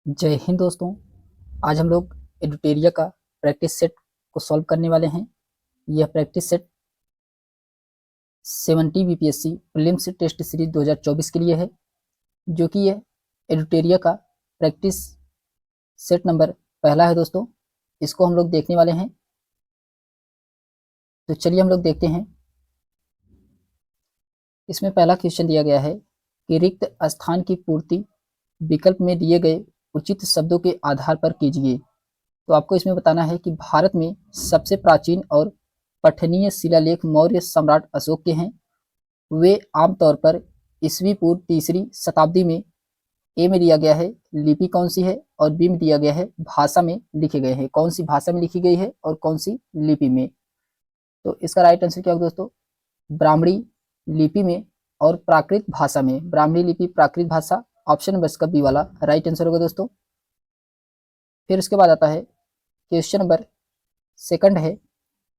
जय हिंद दोस्तों। आज हम लोग एडुटेरिया का प्रैक्टिस सेट को सॉल्व करने वाले हैं। यह practice set 70 BPSC prelims test series 2024 के लिए है, जो कि यह एडुटेरिया का प्रैक्टिस सेट नंबर पहला है दोस्तों। इसको हम लोग देखने वाले हैं, तो चलिए हम लोग देखते हैं। इसमें पहला क्वेश्चन दिया गया है कि रिक्त स्थान की पूर्ति विकल्प में दिए गए उचित शब्दों के आधार पर कीजिए। तो आपको इसमें बताना है कि भारत में सबसे प्राचीन और पठनीय शिलालेख मौर्य सम्राट अशोक के हैं। वे आमतौर पर ईस्वी पूर्व तीसरी शताब्दी में ए में दिया गया है लिपि कौन सी है, और बी में दिया गया है भाषा में लिखे गए हैं। कौन सी भाषा में लिखी गई है और कौन सी लिपि में। तो इसका राइट आंसर क्या होगा दोस्तों? ब्राह्मणी लिपि में और प्राकृत भाषा में। ब्राह्मणी लिपि, प्राकृत भाषा, ऑप्शन नंबर इसका बी वाला राइट आंसर होगा दोस्तों। फिर उसके बाद आता है क्वेश्चन नंबर सेकंड है।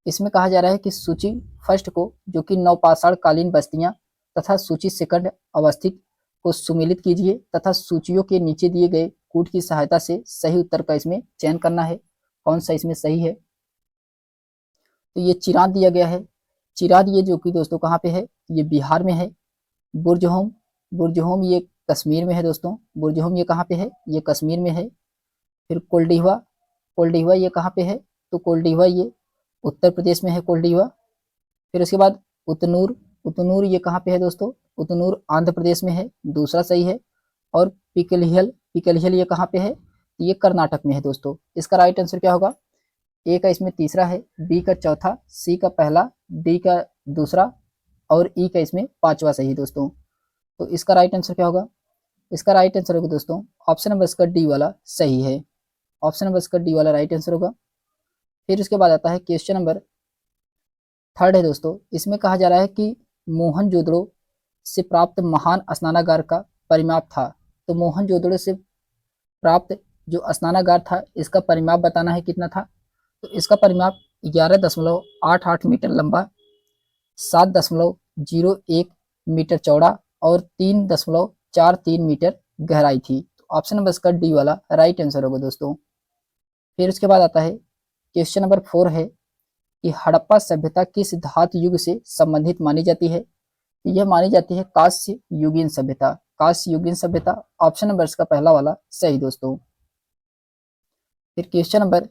इसमें कहा जा रहा है कि सूची फर्स्ट को, जो कि नवपाषाण कालीन बस्तियां, तथा सूची सेकंड अवस्थित को सुमेलित कीजिए तथा सूचियों के नीचे दिए गए कूट की सहायता से सही उत्तर का इसमें चयन करना है। कौन सा इसमें सही है? तो ये चिरांद दिया गया है। चिरांद ये जो कि दोस्तों कहाँ पे है? ये बिहार में है। बुर्जहोम, बुर्जहोम ये कश्मीर में है दोस्तों। बुर्जहोम ये कहाँ पे है? ये कश्मीर में है। फिर कोल्डिहवा, कोल्डिहवा ये कहाँ पे है? तो कोल्डिहवा ये उत्तर प्रदेश में है, कोल्डिहवा। फिर उसके बाद उतनूर, उतनूर ये कहाँ पे है दोस्तों? उतनूर आंध्र प्रदेश में है, दूसरा सही है। और पिकलहिल, पिकलहिल ये कहाँ पे है? ये कर्नाटक में है दोस्तों। इसका राइट आंसर क्या होगा? ए का इसमें तीसरा है, बी का चौथा, सी का पहला, डी का दूसरा और ई का इसमें पांचवा सही है दोस्तों। तो इसका राइट आंसर क्या होगा? इसका राइट आंसर होगा दोस्तों ऑप्शन नंबर इसका डी वाला सही है। ऑप्शन नंबर इसका डी वाला राइट आंसर होगा। फिर उसके बाद आता है क्वेश्चन नंबर थर्ड है दोस्तों। इसमें कहा जा रहा है कि मोहनजोदड़ो से प्राप्त महान स्नानागार का परिमाप था। तो मोहनजोदड़ो से प्राप्त जो स्नानागार था, इसका परिमाप बताना है कितना था। तो इसका परिमाप 11.88 मीटर लंबा, 7.01 मीटर चौड़ा और 3.43 मीटर गहराई थी। तो ऑप्शन नंबर इसका डी वाला राइट आंसर होगा दोस्तों। फिर उसके बाद आता है क्वेश्चन नंबर 4 है कि हड़प्पा सभ्यता किस धातु युग से संबंधित मानी जाती है? यह मानी जाती है कांस्य युगीन सभ्यता। कांस्य युगीन सभ्यता, ऑप्शन नंबर इसका पहला वाला सही दोस्तों। फिर क्वेश्चन नंबर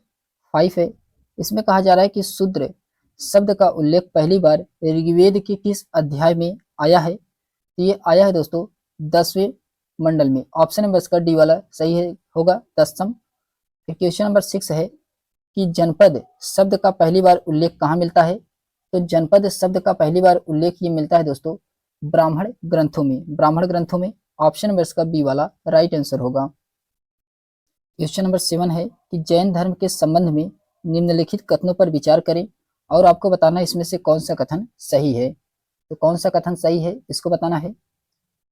5 है। इसमें कहा जा रहा है कि शूद्र शब्द का उल्लेख पहली बार ऋग्वेद के किस अध्याय में आया है? तो ये आया है दोस्तों 10वें मंडल में। ऑप्शन नंबर इसका डी वाला सही है, होगा 10वीं। फिर क्वेश्चन नंबर 6 है कि जनपद शब्द का पहली बार उल्लेख कहाँ मिलता है? तो जनपद शब्द का पहली बार उल्लेख ये मिलता है दोस्तों ब्राह्मण ग्रंथों में। ब्राह्मण ग्रंथों में, ऑप्शन नंबर इसका बी वाला राइट आंसर होगा। क्वेश्चन नंबर 7 है कि जैन धर्म के संबंध में निम्नलिखित कथनों पर विचार करें और आपको बताना है इसमें से कौन सा कथन सही है। तो कौन सा कथन सही है इसको बताना है।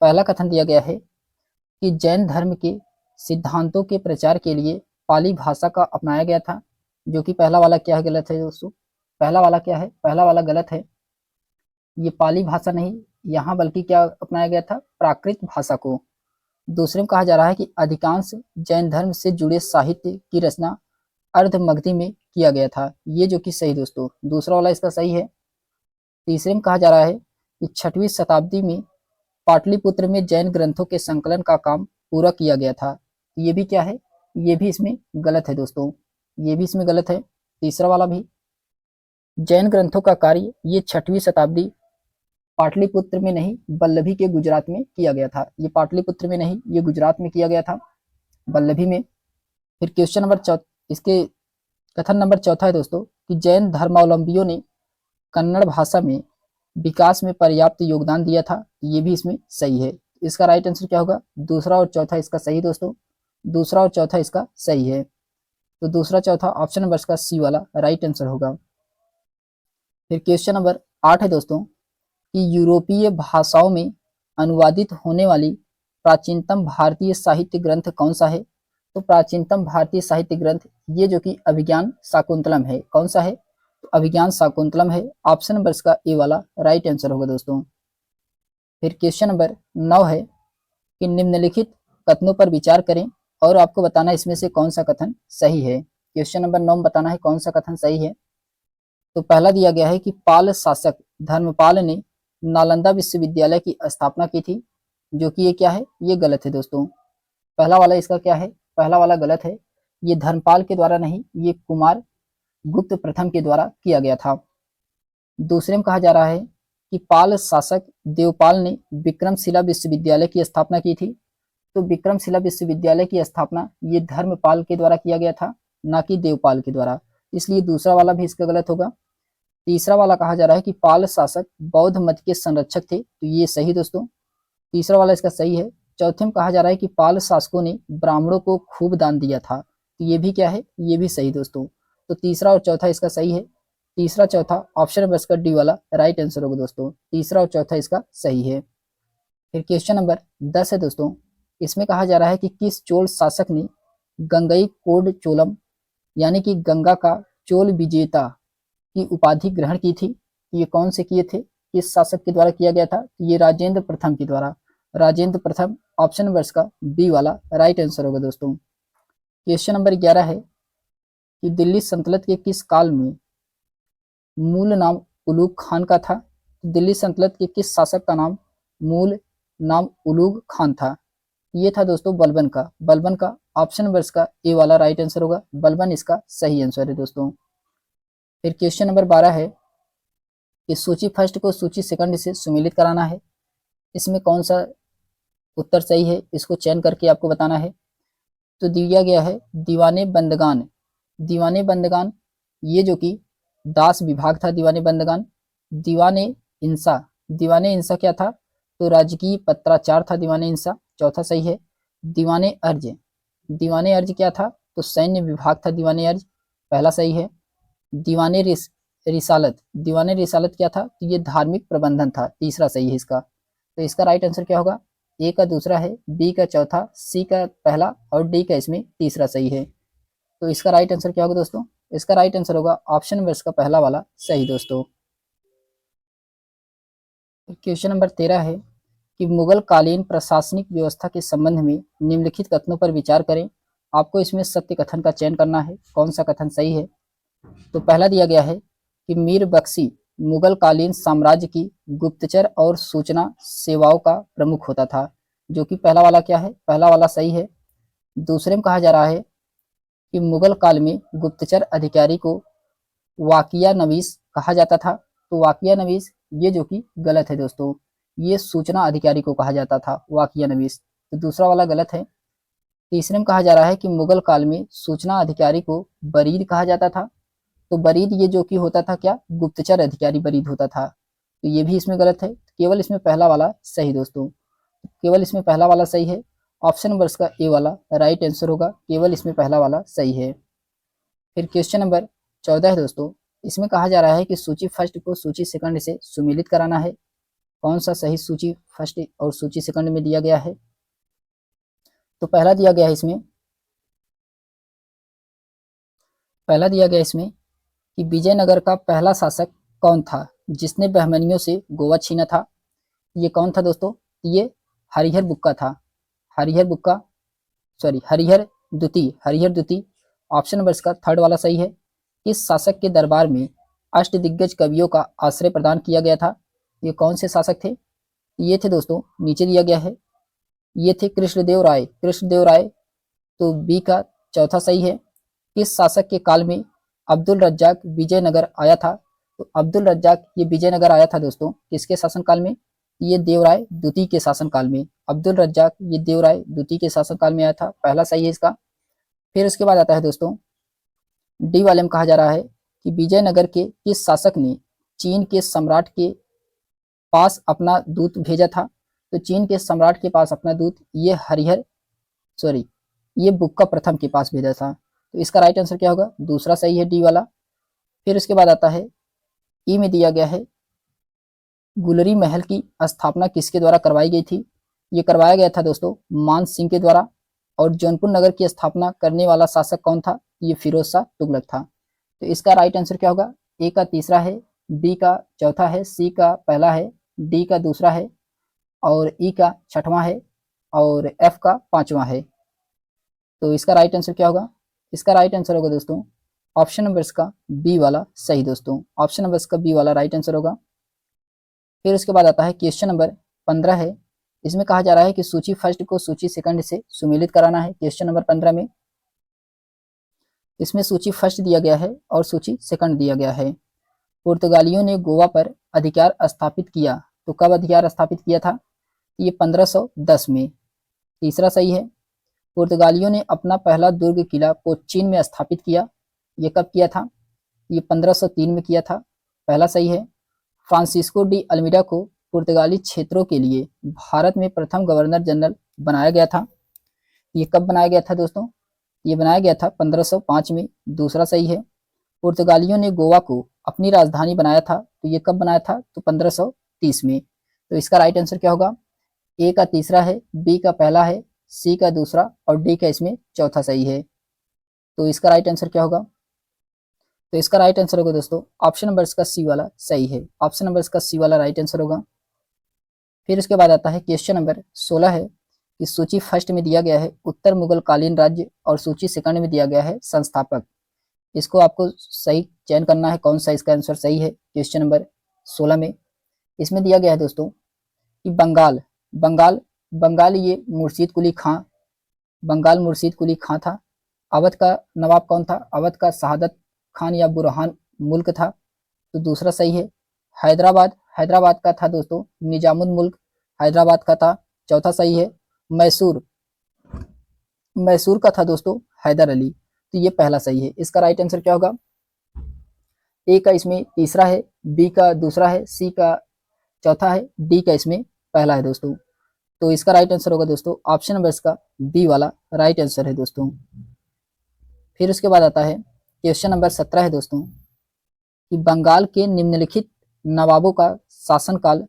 पहला कथन दिया गया है कि जैन धर्म के सिद्धांतों के प्रचार के लिए पाली भाषा का अपनाया गया था, जो कि पहला वाला क्या है? गलत है दोस्तों। पहला वाला क्या है? पहला वाला गलत है। ये पाली भाषा नहीं यहाँ, बल्कि क्या अपनाया गया था? प्राकृत भाषा को। दूसरे में कहा जा रहा है कि अधिकांश जैन धर्म से जुड़े साहित्य की रचना अर्ध मगधी में किया गया था, ये जो कि सही दोस्तों, दूसरा वाला इसका सही है। तीसरे में कहा जा रहा है कि 6वीं शताब्दी में पाटलिपुत्र में जैन ग्रंथों के संकलन का काम पूरा किया गया था, ये भी क्या है? ये भी इसमें गलत है दोस्तों, ये भी इसमें गलत है। तीसरा वाला भी, जैन ग्रंथों का कार्य ये 6वीं शताब्दी पाटलिपुत्र में नहीं बल्लभी के गुजरात में किया गया था। ये पाटलिपुत्र में नहीं, ये गुजरात में किया गया था, बल्लभी में। फिर क्वेश्चन नंबर इसके कथन नंबर चौथा है दोस्तों कि जैन धर्मावलंबियों ने कन्नड़ भाषा में विकास में पर्याप्त योगदान दिया था, ये भी इसमें सही है। इसका राइट आंसर क्या होगा? दूसरा और चौथा इसका सही दोस्तों, दूसरा और चौथा इसका सही है। तो दूसरा चौथा ऑप्शन नंबर इसका सी वाला राइट आंसर होगा। फिर क्वेश्चन नंबर 8 है दोस्तों कि यूरोपीय भाषाओं में अनुवादित होने वाली प्राचीनतम भारतीय साहित्य ग्रंथ कौन सा है? तो प्राचीनतम भारतीय साहित्य ग्रंथ ये जो कि अभिज्ञान शाकुंतलम है। कौन सा है? तो अभिज्ञान शाकुंतलम है। ऑप्शन नंबर इसका ए वाला राइट आंसर होगा दोस्तों। फिर क्वेश्चन नंबर 9 है कि निम्नलिखित कथनों पर विचार करें और आपको बताना इसमें से कौन सा कथन सही है। क्वेश्चन नंबर 9 बताना है कौन सा कथन सही है। तो पहला दिया गया है कि पाल शासक धर्मपाल ने नालंदा विश्वविद्यालय की स्थापना की थी, जो कि ये क्या है, ये गलत है दोस्तों। पहला वाला इसका क्या है, पहला वाला गलत है। ये धर्मपाल के द्वारा नहीं, ये कुमार गुप्त प्रथम के द्वारा किया गया था। दूसरे में कहा जा रहा है कि पाल शासक देवपाल ने विक्रमशिला विश्वविद्यालय की स्थापना की थी। तो विक्रमशिला विश्वविद्यालय की स्थापना ये धर्मपाल के द्वारा किया गया था, ना कि देवपाल के द्वारा, इसलिए दूसरा वाला भी इसका गलत होगा। तीसरा वाला कहा जा रहा है कि पाल शासक बौद्ध मत के संरक्षक थे, तो ये सही दोस्तों, तीसरा वाला इसका सही है। चौथे में कहा जा रहा है कि पाल शासकों ने ब्राह्मणों को खूब दान दिया था, तो ये भी क्या है, ये भी सही दोस्तों। तो तीसरा और चौथा इसका सही है। तीसरा चौथा ऑप्शन नंबर इसका डी वाला राइट आंसर होगा दोस्तों, तीसरा और चौथा इसका सही है। फिर क्वेश्चन नंबर 10 है दोस्तों। इसमें कहा जा रहा है कि किस चोल शासक ने गंगई कोड चोलम यानी कि गंगा का चोल विजेता की उपाधि ग्रहण की थी। ये कौन से किए थे, किस शासक के द्वारा किया गया था, ये राजेंद्र प्रथम के द्वारा, राजेंद्र प्रथम ऑप्शन नंबर का बी वाला राइट आंसर होगा दोस्तों। क्वेश्चन नंबर 11 है कि दिल्ली सल्तनत के किस काल में मूल नाम उलूग खान का था। दिल्ली सल्तनत के किस शासक का नाम मूल नाम उलूग खान था, ये था दोस्तों बलबन का, बलबन का ऑप्शन नंबर का ए वाला राइट आंसर होगा, बलबन इसका सही आंसर है दोस्तों। फिर क्वेश्चन नंबर 12 है कि सूची फर्स्ट को सूची सेकंड से सुमेलित कराना है। इसमें कौन सा उत्तर सही है, इसको चयन करके आपको बताना है। तो दिया गया है दीवाने बंदगान, दीवाने बंदगान ये जो कि दास विभाग था दीवाने बंदगान। दीवाने इंसा, दीवाने इंसा क्या था, तो राजकीय पत्राचार था दीवाने इंसा, चौथा सही है। दीवाने अर्ज, दीवाने अर्ज क्या था, तो सैन्य विभाग था दीवाने अर्ज, पहला सही है। दीवाने रिसालत, दीवाने रिसालत क्या था, तो ये धार्मिक प्रबंधन था, तीसरा सही है इसका। तो इसका राइट आंसर क्या होगा, ए का दूसरा है, बी का चौथा, सी का पहला और डी का इसमें तीसरा सही है। तो इसका राइट आंसर क्या होगा दोस्तों, इसका राइट आंसर होगा ऑप्शन नंबर इसका पहला वाला सही दोस्तों। क्वेश्चन नंबर 13 है कि मुगल कालीन प्रशासनिक व्यवस्था के संबंध में निम्नलिखित कथनों पर विचार करें। आपको इसमें सत्य कथन का चयन करना है, कौन सा कथन सही है। तो पहला दिया गया है कि मीर बख्शी मुगल कालीन साम्राज्य की गुप्तचर और सूचना सेवाओं का प्रमुख होता था, जो कि पहला वाला क्या है, पहला वाला सही है। दूसरे में कहा जा रहा है कि मुगल काल में गुप्तचर अधिकारी को वाकिया नवीस कहा जाता था, तो वाकिया नवीस ये जो कि गलत है दोस्तों, ये सूचना अधिकारी को कहा जाता था वाकिया नवीस, तो दूसरा वाला गलत है। तीसरे में कहा जा रहा है कि मुगल काल में सूचना अधिकारी को बरीद कहा जाता था, तो बरीद ये जो कि होता था क्या, गुप्तचर अधिकारी बरीद होता था, तो ये भी इसमें गलत है। केवल इसमें पहला वाला सही दोस्तों, केवल इसमें पहला वाला सही है, ऑप्शन नंबर इसका ए वाला राइट आंसर होगा, केवल इसमें पहला वाला सही है। फिर क्वेश्चन नंबर 14 है दोस्तों। इसमें कहा जा रहा है कि सूची फर्स्ट को सूची सेकंड से सुमेलित कराना है। कौन सा सही सूची फर्स्ट और सूची सेकंड में दिया गया है। तो पहला दिया गया है इसमें, पहला दिया गया इसमें कि विजयनगर का पहला शासक कौन था जिसने बहमनियों से गोवा छीना था। ये कौन था दोस्तों, ये हरिहर बुक्का था, हरिहर बुक्का, सॉरी हरिहर द्वितीय, हरिहर द्वितीय ऑप्शन नंबर इसका थर्ड वाला सही है। इस शासक के दरबार में अष्टदिग्गज कवियों का आश्रय प्रदान किया गया था। ये कौन से शासक थे, ये थे दोस्तों, नीचे दिया गया है, ये थे कृष्णदेव राय, कृष्णदेव राय, तो बी का चौथा सही है। किस शासक के काल में अब्दुल रज्जाक विजयनगर आया था, तो अब्दुल रज्जाक ये विजयनगर आया था दोस्तों, किसके शासनकाल में, ये देवराय द्वितीय के शासनकाल में, अब्दुल रज्जाक ये देवराय द्वितीय के शासनकाल में आया था, पहला सही है इसका। फिर उसके बाद आता है दोस्तों डी वाले में कहा जा रहा है कि विजयनगर के किस शासक ने चीन के सम्राट के पास अपना दूत भेजा था। तो चीन के सम्राट के पास अपना दूत ये हरिहर, सॉरी ये बुक्का प्रथम के पास भेजा था, तो इसका राइट आंसर क्या होगा, दूसरा सही है डी वाला। फिर उसके बाद आता है ई में दिया गया है गुलरी महल की स्थापना किसके द्वारा करवाई गई थी। ये करवाया गया था दोस्तों मान सिंह के द्वारा। और जौनपुर नगर की स्थापना करने वाला शासक कौन था, ये फिरोज शाह तुगलक था। तो इसका राइट आंसर क्या होगा, ए का तीसरा है, बी का चौथा है, सी का पहला है, डी का दूसरा है और ई का छठवां है और एफ का पांचवा है। तो इसका राइट आंसर क्या होगा? इसका राइट आंसर होगा दोस्तों ऑप्शन नंबर इसका बी वाला सही दोस्तों, ऑप्शन नंबर इसका बी वाला राइट आंसर होगा। फिर उसके बाद आता है क्वेश्चन नंबर 15 है। इसमें कहा जा रहा है कि सूची फर्स्ट को सूची सेकंड से सुमेलित कराना है। क्वेश्चन नंबर 15 में इसमें सूची फर्स्ट दिया गया है और सूची सेकंड दिया गया है। पुर्तगालियों ने गोवा पर अधिकार स्थापित किया, तो कब अधिकार स्थापित किया था? ये 1510 में। तीसरा सही है। पुर्तगालियों ने अपना पहला दुर्ग किला कोचीन में स्थापित किया, ये कब किया था? ये 1503 में किया था, पहला सही है। फ्रांसिस्को डी अल्मीडा को पुर्तगाली क्षेत्रों के लिए भारत में प्रथम गवर्नर जनरल बनाया गया था, ये कब बनाया गया था दोस्तों? ये बनाया गया था 1505 में, दूसरा सही है। पुर्तगालियों ने गोवा को अपनी राजधानी बनाया था, तो ये कब बनाया था? तो 1530 में। तो इसका राइट आंसर क्या होगा? ए का तीसरा है, बी का पहला है, सी का दूसरा और डी का इसमें चौथा सही है। तो इसका राइट आंसर क्या होगा? तो इसका राइट आंसर होगा दोस्तों ऑप्शन नंबर इसका सी वाला सही है, ऑप्शन नंबर इसका सी वाला राइट आंसर होगा। फिर उसके बाद आता है क्वेश्चन नंबर 16 है कि सूची फर्स्ट में दिया गया है उत्तर मुगल कालीन राज्य और सूची सेकंड में दिया गया है संस्थापक। इसको आपको सही चयन करना है, कौन सा इसका आंसर सही है। क्वेश्चन नंबर 16 में इसमें दिया गया है दोस्तों कि बंगाल बंगाल बंगाल ये मुर्शीद कुली खां, बंगाल मुर्शीद कुली खां था। अवध का नवाब कौन था? अवध का शहादत खान या बुरहान मुल्क था, तो दूसरा सही है। हैदराबाद का था दोस्तों निजामुल मुल्क, हैदराबाद का था, चौथा सही है। मैसूर मैसूर का था दोस्तों हैदर अली, तो ये पहला सही है। इसका राइट आंसर क्या होगा? ए का इसमें तीसरा है, बी का दूसरा है, सी का चौथा है, डी का इसमें पहला है दोस्तों। तो इसका राइट आंसर होगा दोस्तों ऑप्शन नंबर इसका बी वाला राइट आंसर है दोस्तों। फिर उसके बाद आता है क्वेश्चन नंबर 17 है दोस्तों कि बंगाल के निम्नलिखित नवाबों का शासनकाल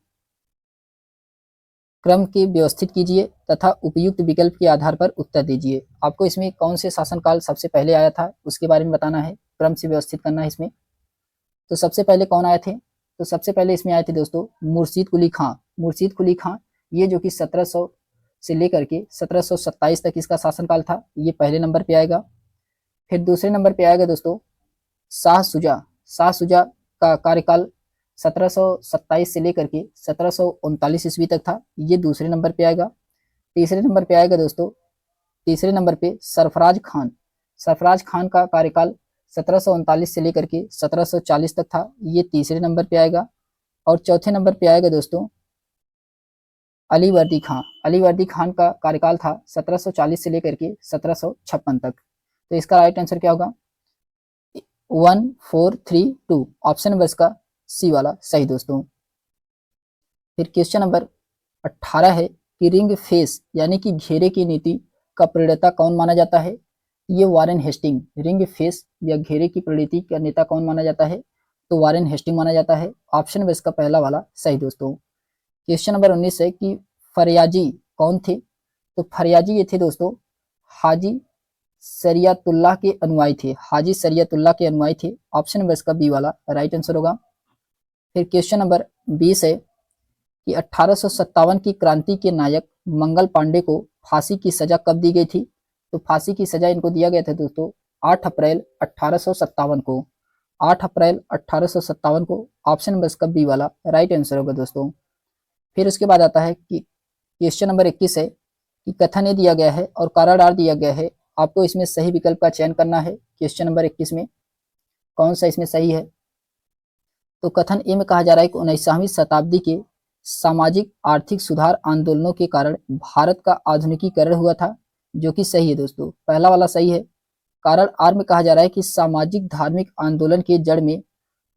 क्रम के व्यवस्थित कीजिए तथा उपयुक्त विकल्प के आधार पर उत्तर दीजिए। आपको इसमें कौन से शासनकाल सबसे पहले आया था उसके बारे में बताना है, क्रम से व्यवस्थित करना है इसमें। तो सबसे पहले कौन आए थे? तो सबसे पहले इसमें आए थे दोस्तों मुर्शीद कुली खां। मुर्शीद कुली खां ये जो कि 1700 से लेकर के 1727 तक इसका शासनकाल था, ये पहले नंबर पे आएगा। फिर दूसरे नंबर पे आएगा दोस्तों शाह शुजा का कार्यकाल 1727 से लेकर के 1739 ईस्वी तक था, ये दूसरे नंबर पे आएगा। तीसरे नंबर पे आएगा दोस्तों, तीसरे नंबर पे सरफराज खान का कार्यकाल 1739 से लेकर के 1740 तक था, ये तीसरे नंबर पे आएगा। और चौथे नंबर पे आएगा दोस्तों अली वर्दी खान का कार्यकाल था 1740 से लेकर के 1756 तक। तो इसका राइट आंसर क्या होगा? 1432 ऑप्शन नंबर इसका सी वाला सही दोस्तों। फिर क्वेश्चन नंबर 18 है कि रिंग फेस यानी कि घेरे की नीति का प्रणेता कौन माना जाता है? ये वारेन हेस्टिंग। रिंग फेस या घेरे की प्रणीति का नेता कौन माना जाता है? तो वारेन हेस्टिंग माना जाता है, ऑप्शन नंबर इसका पहला वाला सही दोस्तों। क्वेश्चन नंबर 19 है कि फरियाजी कौन थे? तो फरियाजी ये थे दोस्तों हाजी शरियतुल्लाह के अनुयायी थे, हाजी शरियतुल्लाह के अनुयायी थे, ऑप्शन नंबर इसका बी वाला राइट आंसर होगा। फिर क्वेश्चन नंबर 20 है कि 1857 की क्रांति के नायक मंगल पांडे को फांसी की सजा कब दी गई थी? तो फांसी की सजा इनको दिया गया था दोस्तों 8 अप्रैल 1857 को, 8 अप्रैल 1857 को, ऑप्शन नंबर इसका बी वाला राइट आंसर होगा दोस्तों। फिर उसके बाद आता है कि क्वेश्चन नंबर 21 है कि कथन ए दिया गया है और कारण आर दिया गया है, आपको इसमें सही विकल्प का चयन करना है। क्वेश्चन नंबर 21 में कौन सा इसमें सही है? तो कथन ए में कहा जा रहा है कि 19वीं शताब्दी के सामाजिक आर्थिक सुधार आंदोलनों के कारण भारत का आधुनिकीकरण हुआ था, जो कि सही है दोस्तों, पहला वाला सही है। कारण आर में कहा जा रहा है कि सामाजिक धार्मिक आंदोलन के जड़ में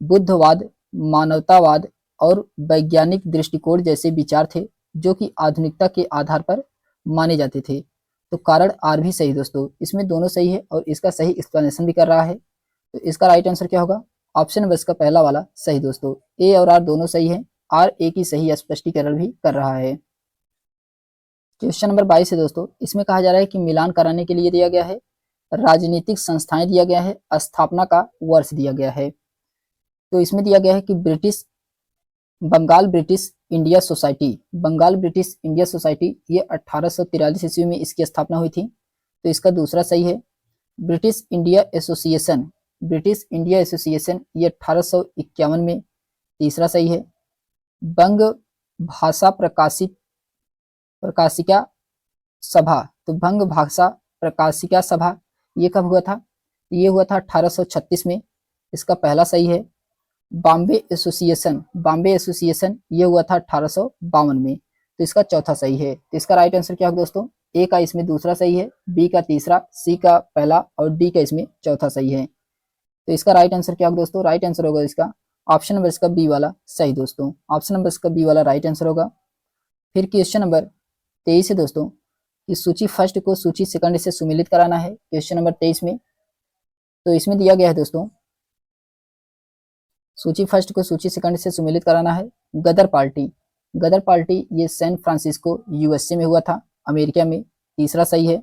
बुद्धवाद, मानवतावाद और वैज्ञानिक दृष्टिकोण जैसे विचार थे, जो कि आधुनिकता के आधार पर माने जाते थे। तो कारण आर भी सही दोस्तों, इसमें दोनों सही है और इसका सही एक्सप्लेनेशन भी कर रहा है। तो इसका राइट आंसर क्या होगा? ऑप्शन नंबर इसका पहला वाला सही दोस्तों, ए और आर दोनों सही है, आर ए की सही स्पष्टीकरण भी कर रहा है। क्वेश्चन नंबर 22 है दोस्तों, इसमें कहा जा रहा है कि मिलान कराने के लिए दिया गया है, राजनीतिक संस्थाएं दिया गया है, स्थापना का वर्ष दिया गया है। तो इसमें दिया गया है कि बंगाल ब्रिटिश इंडिया सोसाइटी, ये 1843 ईस्वी में इसकी स्थापना हुई थी। तो इसका दूसरा सही है। British India association, British India association ये 1851 में, तीसरा सही है। बंग भाषा प्रकाशिका सभा, तो बंग भाषा प्रकाशिका सभा ये कब हुआ था? ये हुआ था 1836 में, इसका पहला सही है। बॉम्बे एसोसिएशन, बॉम्बे एसोसिएशन ये हुआ था 1852 में, तो इसका चौथा सही है। तो इसका राइट आंसर क्या होगा दोस्तों? ए का इसमें दूसरा सही है, बी का तीसरा, सी का पहला और डी का इसमें चौथा सही है। तो इसका राइट आंसर क्या होगा दोस्तों? राइट आंसर होगा इसका ऑप्शन नंबर इसका बी वाला सही दोस्तों, ऑप्शन नंबर इसका बी वाला राइट आंसर होगा। फिर क्वेश्चन नंबर 23 है दोस्तों कि सूची फर्स्ट को सूची सेकंड से सुमेलित कराना है, क्वेश्चन नंबर 23 में। तो इसमें दिया गया है दोस्तों, सूची फर्स्ट को सूची सेकंड से सुमेलित कराना है। गदर पार्टी, गदर पार्टी ये सैन फ्रांसिस्को यूएसए में हुआ था, अमेरिका में, तीसरा सही है।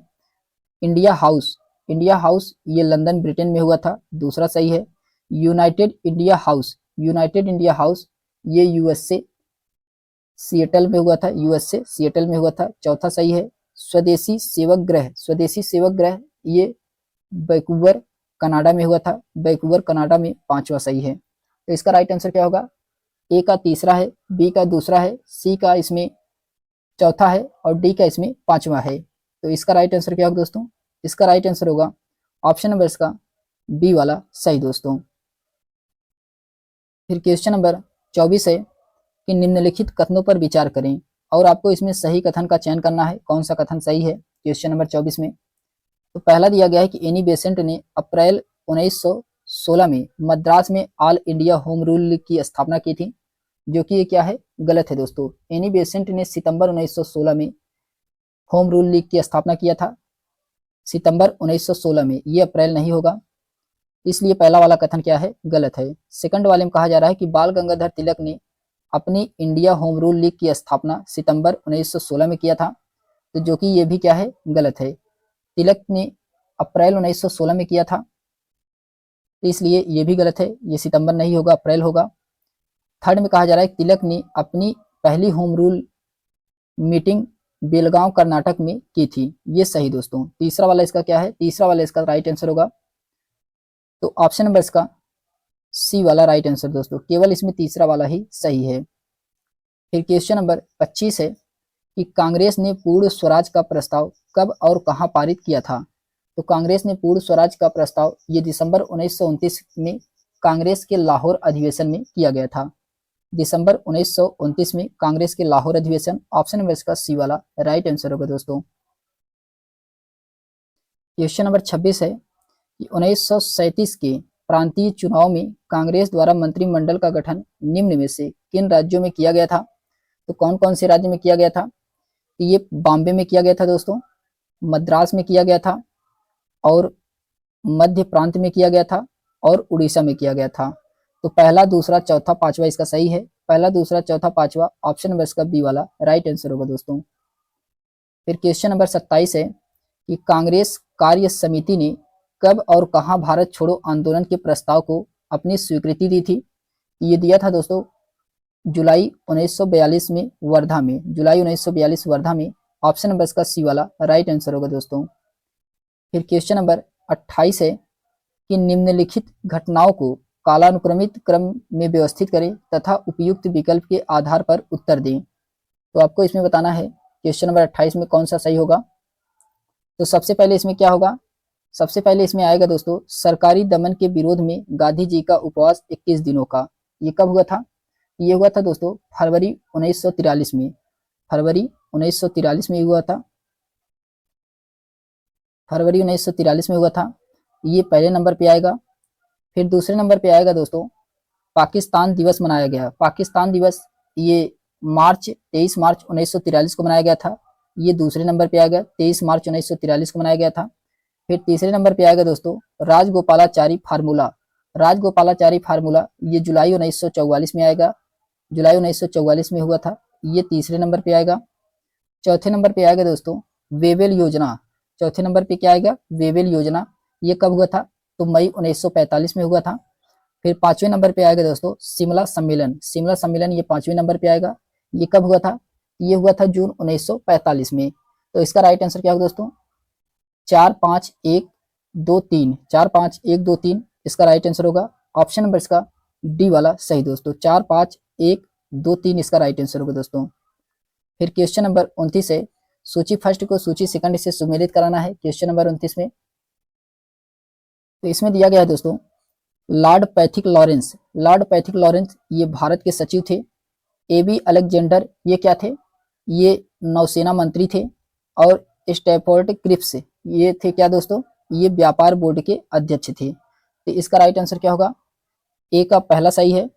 इंडिया हाउस, इंडिया हाउस ये लंदन ब्रिटेन में हुआ था, दूसरा सही है। United India house, United India house ये यूएसए सिएटल में हुआ था, यूएसए सिएटल में हुआ था, चौथा सही है। स्वदेशी सेवक ग्रह, स्वदेशी सेवक ग्रह ये वैंकूवर कनाडा में हुआ था, वैंकूवर कनाडा में, पांचवा सही है। तो इसका राइट आंसर क्या होगा? ए का तीसरा है, बी का दूसरा है, सी का इसमें चौथा है और डी का इसमें पांचवा है। तो इसका राइट आंसर क्या होगा दोस्तों? इसका राइट आंसर होगा ऑप्शन नंबर इसका बी वाला सही दोस्तों। फिर क्वेश्चन नंबर 24 है कि निम्नलिखित कथनों पर विचार करें और आपको इसमें सही कथन का चयन करना है, कौन सा कथन सही है क्वेश्चन नंबर 24 में। तो पहला दिया गया है कि एनी बेसेंट ने अप्रैल 1916 में मद्रास में all India home rule league की स्थापना की थी, जो कि ये क्या है? गलत है दोस्तों। एनी बेसेंट ने सितंबर 1916 में होम रूल लीग की स्थापना किया था, सितंबर 1916 में, ये अप्रैल नहीं होगा, इसलिए पहला वाला कथन क्या है? गलत है। सेकंड वाले में कहा जा रहा है कि बाल गंगाधर तिलक ने अपनी इंडिया होम रूल लीग की स्थापना सितंबर 1916 में किया था, तो जो कि ये भी क्या है? गलत है। तिलक ने अप्रैल 1916 में किया था, इसलिए ये भी गलत है, ये सितंबर नहीं होगा, अप्रैल होगा। थर्ड में कहा जा रहा है तिलक ने अपनी पहली home rule meeting Belgaum Karnataka में की थी, ये सही दोस्तों। तीसरा वाला इसका क्या है? तीसरा वाला इसका राइट आंसर होगा, तो ऑप्शन नंबर इसका सी वाला राइट आंसर दोस्तों, केवल इसमें तीसरा वाला ही सही है। फिर क्वेश्चन नंबर 25 है कि कांग्रेस ने पूर्ण स्वराज का प्रस्ताव कब और कहां पारित किया था? तो कांग्रेस ने पूर्ण स्वराज का प्रस्ताव ये दिसंबर 1929 में कांग्रेस के लाहौर अधिवेशन में किया गया था, दिसंबर 1929 में कांग्रेस के लाहौर अधिवेशन, ऑप्शन नंबर इसका सी वाला राइट आंसर होगा दोस्तों। क्वेश्चन नंबर 26 है कि 1937 के प्रांतीय चुनाव में कांग्रेस द्वारा मंत्रिमंडल का गठन निम्न में से किन राज्यों में किया गया था? तो कौन कौन से राज्य में किया गया था? ये बॉम्बे में किया गया था दोस्तों, मद्रास में किया गया था और मध्य प्रांत में किया गया था और उड़ीसा में किया गया था। तो पहला, दूसरा, चौथा, पांचवा इसका सही है। पहला, दूसरा, चौथा, पांचवा, ऑप्शन नंबर इसका बी वाला राइट आंसर होगा दोस्तों। फिर क्वेश्चन नंबर 27 है कि कांग्रेस कार्य समिति ने कब और कहां भारत छोड़ो आंदोलन के प्रस्ताव को अपनी स्वीकृति दी थी? ये दिया था दोस्तों जुलाई 1942 में वर्धा में, जुलाई 1942 वर्धा में, ऑप्शन नंबर इसका सी वाला राइट आंसर होगा दोस्तों। फिर क्वेश्चन नंबर 28 है कि निम्नलिखित घटनाओं को कालानुक्रमित क्रम में व्यवस्थित करें तथा उपयुक्त विकल्प के आधार पर उत्तर दें। तो आपको इसमें बताना है क्वेश्चन नंबर 28 में कौन सा सही होगा। तो सबसे पहले इसमें क्या होगा? सबसे पहले इसमें आएगा दोस्तों सरकारी दमन के विरोध में गांधी जी का उपवास 21 दिनों का, ये कब हुआ था? ये हुआ था दोस्तों फरवरी 1943 में, फरवरी 1943 में हुआ था, फरवरी 1943 में हुआ था, ये पहले नंबर पे आएगा। फिर दूसरे नंबर पे आएगा दोस्तों पाकिस्तान दिवस मनाया गया, पाकिस्तान दिवस ये 23 मार्च 1943 को मनाया गया था, ये दूसरे नंबर पे आएगा, 23 मार्च 1943 को मनाया गया था। फिर तीसरे नंबर पे आएगा दोस्तों राजगोपालाचारी फार्मूला, राजगोपालाचारी फार्मूला ये जुलाई 1944 में आएगा, जुलाई 1944 में हुआ था, ये तीसरे नंबर पे आएगा। चौथे नंबर पे आएगा दोस्तों वेवेल योजना, चौथे नंबर पे क्या आएगा? वेवेल योजना, ये कब हुआ था? तो मई 1945 में हुआ था। फिर पांचवें नंबर पे आएगा दोस्तों शिमला सम्मेलन, शिमला सम्मेलन ये पांचवें नंबर पे आएगा, ये कब हुआ था? ये हुआ था जून 1945 में। तो इसका राइट आंसर क्या होगा दोस्तों? 4-5-1-2-3, 4-5-1-2-3 इसका राइट आंसर होगा। ऑप्शन नंबर इसका डी वाला सही दोस्तों, 4-5-1-2-3 इसका राइट आंसर होगा दोस्तों। फिर क्वेश्चन नंबर 29 है, सूची फर्स्ट को सूची सेकंड से सुमेलित कराना है। क्वेश्चन नंबर 29 में, तो इसमें दिया गया है दोस्तों, Lord Pethick Lawrence, Lord Pethick Lawrence ये भारत के सचिव थे। एबी अलेक्जेंडर ये क्या थे, ये नौसेना मंत्री थे। और स्टैफोर्ड क्रिप्स ये थे क्या दोस्तों, ये व्यापार बोर्ड के अध्यक्ष थे। तो इसका राइट आंसर क्या होगा, ए का पहला सही है,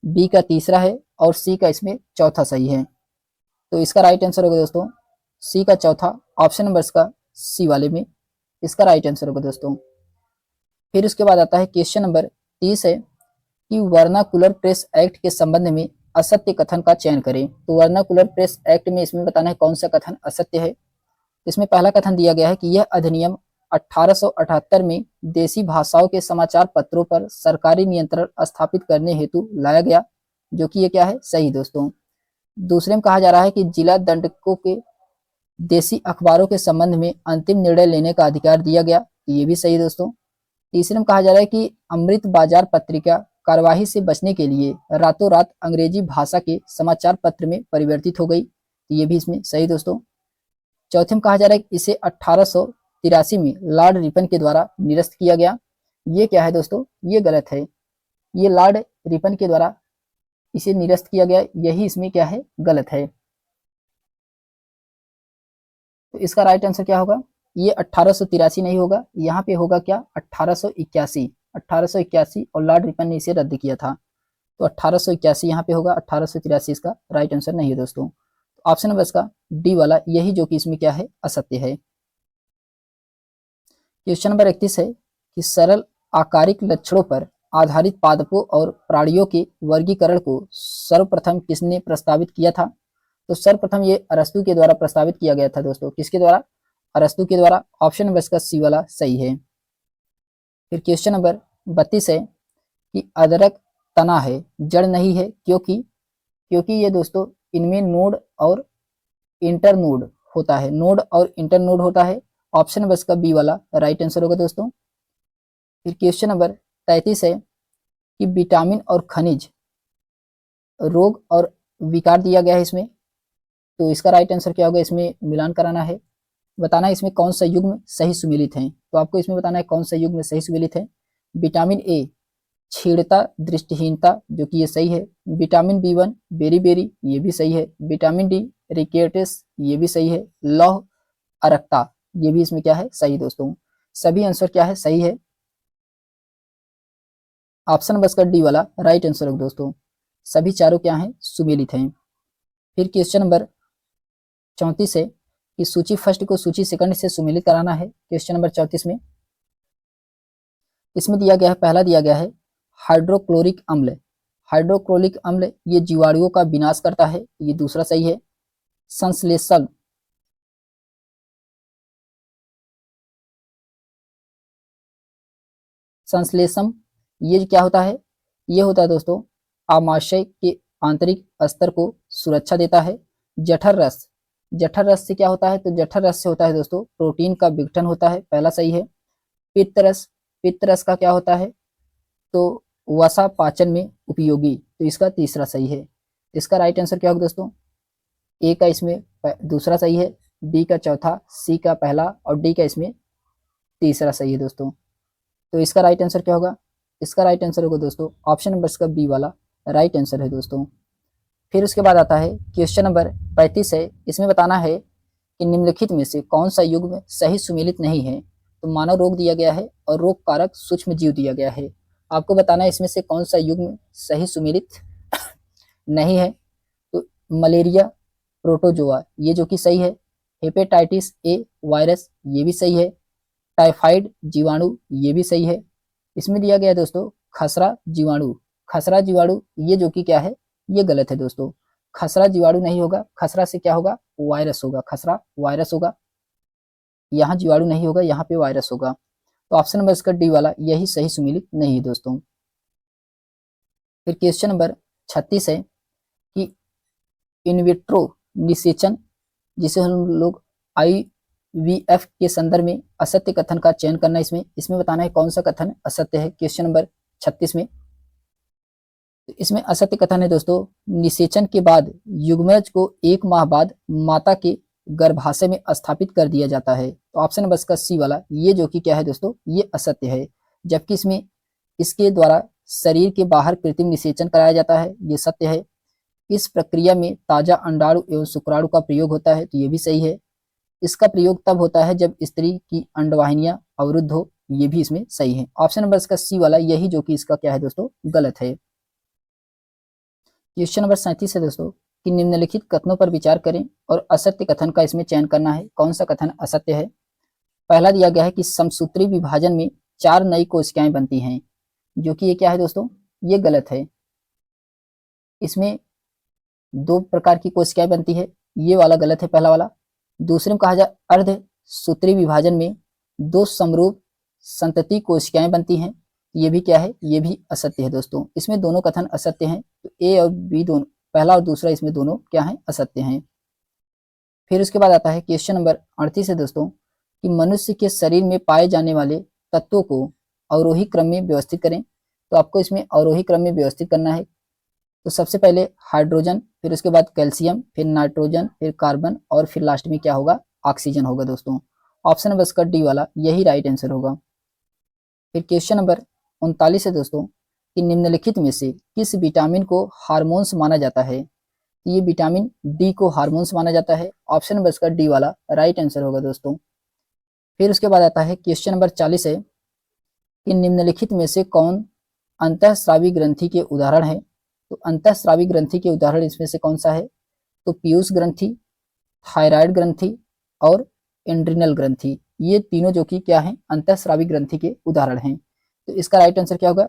बी का तीसरा है और सी का इसमें चौथा सही है। तो इसका राइट आंसर होगा दोस्तों सी का चौथा, ऑप्शन नंबर इसका सी वाले में इसका राइट आंसर होगा दोस्तों। फिर उसके बाद आता है क्वेश्चन नंबर 30 है कि वर्नाकुलर प्रेस एक्ट के संबंध में असत्य कथन का चयन करें। तो वर्नाकुलर प्रेस एक्ट में इसमें बताना है कौन सा कथन असत्य है। इसमें पहला कथन दिया गया है कि यह अधिनियम 1878 में देसी भाषाओं के समाचार पत्रों पर सरकारी नियंत्रण स्थापित करने हेतु लाया गया, जो कि ये क्या है सही दोस्तों। दूसरे में कहा जा रहा है कि जिला दंडकों के देसी अखबारों के संबंध में अंतिम निर्णय लेने का अधिकार दिया गया, ये भी सही दोस्तों। तीसरे में कहा जा रहा है कि अमृत बाजार पत्रिका कार्यवाही से बचने के लिए रातों रात अंग्रेजी भाषा के समाचार पत्र में परिवर्तित हो गई, ये भी इसमें सही दोस्तों। चौथे में कहा जा रहा है कि इसे 1883 में लॉर्ड रिपन के द्वारा निरस्त किया गया, ये क्या है दोस्तों, ये गलत है। ये लॉर्ड रिपन के द्वारा इसे निरस्त किया गया, यही इसमें क्या है गलत है। तो इसका राइट आंसर क्या होगा, ये 1883 नहीं होगा, यहाँ पे होगा क्या 1881, 1881 और लॉर्ड रिपन ने इसे रद्द किया था। तो 1881 यहाँ पे होगा, 1883 इसका राइट आंसर नहीं है दोस्तों। ऑप्शन नंबर इसका डी वाला यही जो कि इसमें क्या है असत्य है। क्वेश्चन नंबर 31 है कि सरल आकारिक लक्षणों पर आधारित पादपों और प्राणियों के वर्गीकरण को सर्वप्रथम किसने प्रस्तावित किया था। तो सर्वप्रथम ये अरस्तु के द्वारा प्रस्तावित किया गया था दोस्तों, किसके द्वारा, अरस्तु के द्वारा। ऑप्शन नंबर इसका सी वाला सही है। फिर क्वेश्चन नंबर 32 है कि अदरक तना है जड़ नहीं है, क्योंकि ये दोस्तों इनमें नोड और इंटरनोड होता है, नोड और इंटरनोड होता है। ऑप्शन नंबर इसका बी वाला राइट आंसर होगा दोस्तों। फिर क्वेश्चन नंबर 33 है कि विटामिन और खनिज रोग और विकार दिया गया है इसमें, तो इसका राइट आंसर क्या होगा, इसमें मिलान कराना है, बताना है इसमें कौन सा युग्म सही सुमेलित है। तो आपको इसमें बताना है कौन सा युग्म सही सुमेलित है। विटामिन ए छीड़ता दृष्टिहीनता, जो कि ये सही है। विटामिन बी1 बेरी बेरी, ये भी सही है। विटामिन डी रिकेटिस, ये भी सही है। लौह अरक्ता, ये भी इसमें क्या है सही दोस्तों। सभी आंसर क्या है सही है, ऑप्शन नंबर इसका डी वाला राइट आंसर है दोस्तों, सभी चारों क्या हैं सुमेलित हैं। फिर क्वेश्चन नंबर 34 है कि सूची फर्स्ट को सूची सेकंड से सुमेलित कराना है। क्वेश्चन नंबर 34 में इसमें दिया गया है, पहला दिया गया है हाइड्रोक्लोरिक अम्ल, हाइड्रोक्लोरिक अम्ल ये जीवाणुओं का विनाश करता है, ये दूसरा सही है। संश्लेषण, संश्लेषण ये क्या होता है, ये होता है दोस्तों आमाशय के आंतरिक स्तर को सुरक्षा देता है। जठर रस, जठर रस से क्या होता है, तो जठर रस से होता है दोस्तों प्रोटीन का विघटन होता है, पहला सही है। पित्त रस, पित्त रस का क्या होता है, तो वसा पाचन में उपयोगी, तो इसका तीसरा सही है। इसका राइट आंसर क्या होगा दोस्तों, ए का इसमें दूसरा सही है, बी का चौथा, सी का पहला और डी का इसमें तीसरा सही है दोस्तों। तो इसका राइट आंसर क्या होगा, इसका राइट आंसर होगा दोस्तों ऑप्शन नंबर इसका बी वाला राइट आंसर है दोस्तों। फिर उसके बाद आता है क्वेश्चन नंबर 35 है, इसमें बताना है कि निम्नलिखित में से कौन सा युग्म सही सुमेलित नहीं है। तो मानव रोग दिया गया है और रोग कारक सूक्ष्म जीव दिया गया है, आपको बताना है इसमें से कौन सा युग्म सही सुमेलित नहीं है। तो मलेरिया प्रोटोजोआ ये जो कि सही है। हेपेटाइटिस ए वायरस ये भी सही है। टाइफाइड जीवाणु ये भी सही है। इसमें दिया गया है दोस्तों खसरा जीवाणु, खसरा जीवाणु ये जो कि क्या है ये गलत है दोस्तों, खसरा जीवाणु नहीं होगा, खसरा से क्या होगा वायरस होगा, खसरा वायरस होगा, यहाँ जीवाणु नहीं होगा, यहाँ पे वायरस होगा। तो ऑप्शन नंबर इसका डी वाला यही सही सुमेलित नहीं है दोस्तों। फिर क्वेश्चन नंबर 36 है कि इनविट्रो निषेचन जिसे हम लोग वीएफ के संदर्भ में असत्य कथन का चयन करना। इसमें बताना है कौन सा कथन असत्य है। क्वेश्चन नंबर 36 में इसमें असत्य कथन है दोस्तों, निषेचन के बाद युग्मज को 1 माह बाद माता के गर्भाशय में स्थापित कर दिया जाता है। तो ऑप्शन नंबर इसका सी वाला, ये जो कि क्या है दोस्तों, ये असत्य है। जबकि इसमें इसके द्वारा शरीर के बाहर कृत्रिम निषेचन कराया जाता है, ये सत्य है। इस प्रक्रिया में ताजा अंडाणु एवं शुक्राणु का प्रयोग होता है, तो ये भी सही है। इसका प्रयोग तब होता है जब स्त्री की अंडवाहिनियां अवरुद्ध हो, ये भी इसमें सही है। ऑप्शन नंबर इसका सी वाला यही जो कि इसका क्या है दोस्तों, गलत है। क्वेश्चन नंबर 37 है दोस्तों कि निम्नलिखित कथनों पर विचार करें और असत्य कथन का इसमें चयन करना है। कौन सा कथन असत्य है। पहला दिया गया है कि समसूत्री विभाजन में 4 नई कोशिकाएं बनती हैं, जो कि ये क्या है दोस्तों, ये गलत है। इसमें 2 प्रकार की कोशिकाएं बनती है, ये वाला गलत है पहला वाला। दूसरे में कहा जाए अर्ध सूत्री विभाजन में 2 समरूप संतति कोशिकाएं बनती हैं, ये भी क्या है, ये भी असत्य है दोस्तों। इसमें दोनों कथन असत्य हैं, तो ए और बी दोनों, पहला और दूसरा, इसमें दोनों क्या हैं, असत्य हैं। फिर उसके बाद आता है क्वेश्चन नंबर 38 है दोस्तों कि मनुष्य के शरीर में पाए जाने वाले तत्वों को अवरोही क्रम में व्यवस्थित करें। तो आपको इसमें अवरोही क्रम में व्यवस्थित करना है। तो सबसे पहले हाइड्रोजन, फिर उसके बाद कैल्शियम, फिर नाइट्रोजन, फिर कार्बन और फिर लास्ट में क्या होगा, ऑक्सीजन होगा दोस्तों। ऑप्शन नंबर इसका डी वाला यही राइट आंसर होगा। फिर क्वेश्चन नंबर 39 है दोस्तों कि निम्नलिखित में से किस विटामिन को हार्मोन्स माना जाता है। ये विटामिन डी को हार्मोन्स माना जाता है। ऑप्शन नंबर इसका डी वाला राइट आंसर होगा दोस्तों। फिर उसके बाद आता है क्वेश्चन नंबर 40 है कि निम्नलिखित में से कौन अंतःस्रावी ग्रंथि के उदाहरण है। तो अंतःस्रावी ग्रंथि के उदाहरण इसमें से कौन सा है, तो पीयूष ग्रंथि, थायराइड ग्रंथि और एंड्रिनल ग्रंथि, ये तीनों जो कि क्या है, अंतःस्रावी ग्रंथि के उदाहरण हैं। तो इसका राइट आंसर क्या होगा,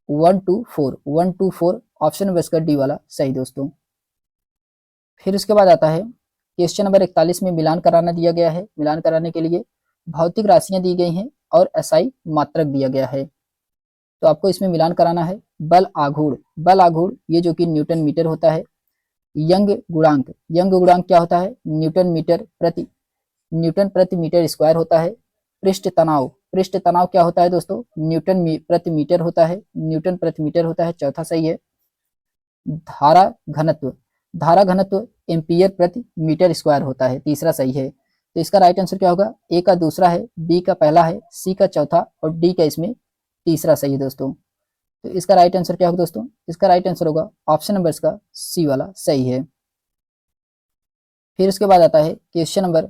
1 2 4, 1 2 4, ऑप्शन नंबर इसका डी वाला सही दोस्तों। फिर उसके बाद आता है क्वेश्चन नंबर 41 में मिलान कराना दिया गया है। मिलान कराने के लिए भौतिक राशियां दी गई हैं और एसआई मात्रक दिया गया है। तो आपको इसमें मिलान कराना है। बल आघूर्ण, बल आघूर्ण ये जो कि न्यूटन मीटर होता है। यंग गुणांक, यंग गुणांक क्या होता है, न्यूटन प्रति मीटर स्क्वायर होता है। पृष्ठ तनाव, पृष्ठ तनाव क्या होता है दोस्तों, न्यूटन प्रति मीटर होता है, न्यूटन प्रति मीटर होता है, चौथा सही है। धारा घनत्व, धारा घनत्व एम्पियर प्रति मीटर स्क्वायर होता है, तीसरा सही है। तो इसका राइट आंसर क्या होगा, ए का दूसरा है, बी का पहला है, सी का चौथा और डी का इसमें तीसरा सही है दोस्तों। तो इसका राइट आंसर क्या होगा दोस्तों, इसका राइट आंसर होगा ऑप्शन नंबर इसका सी वाला सही है। फिर उसके बाद आता है क्वेश्चन नंबर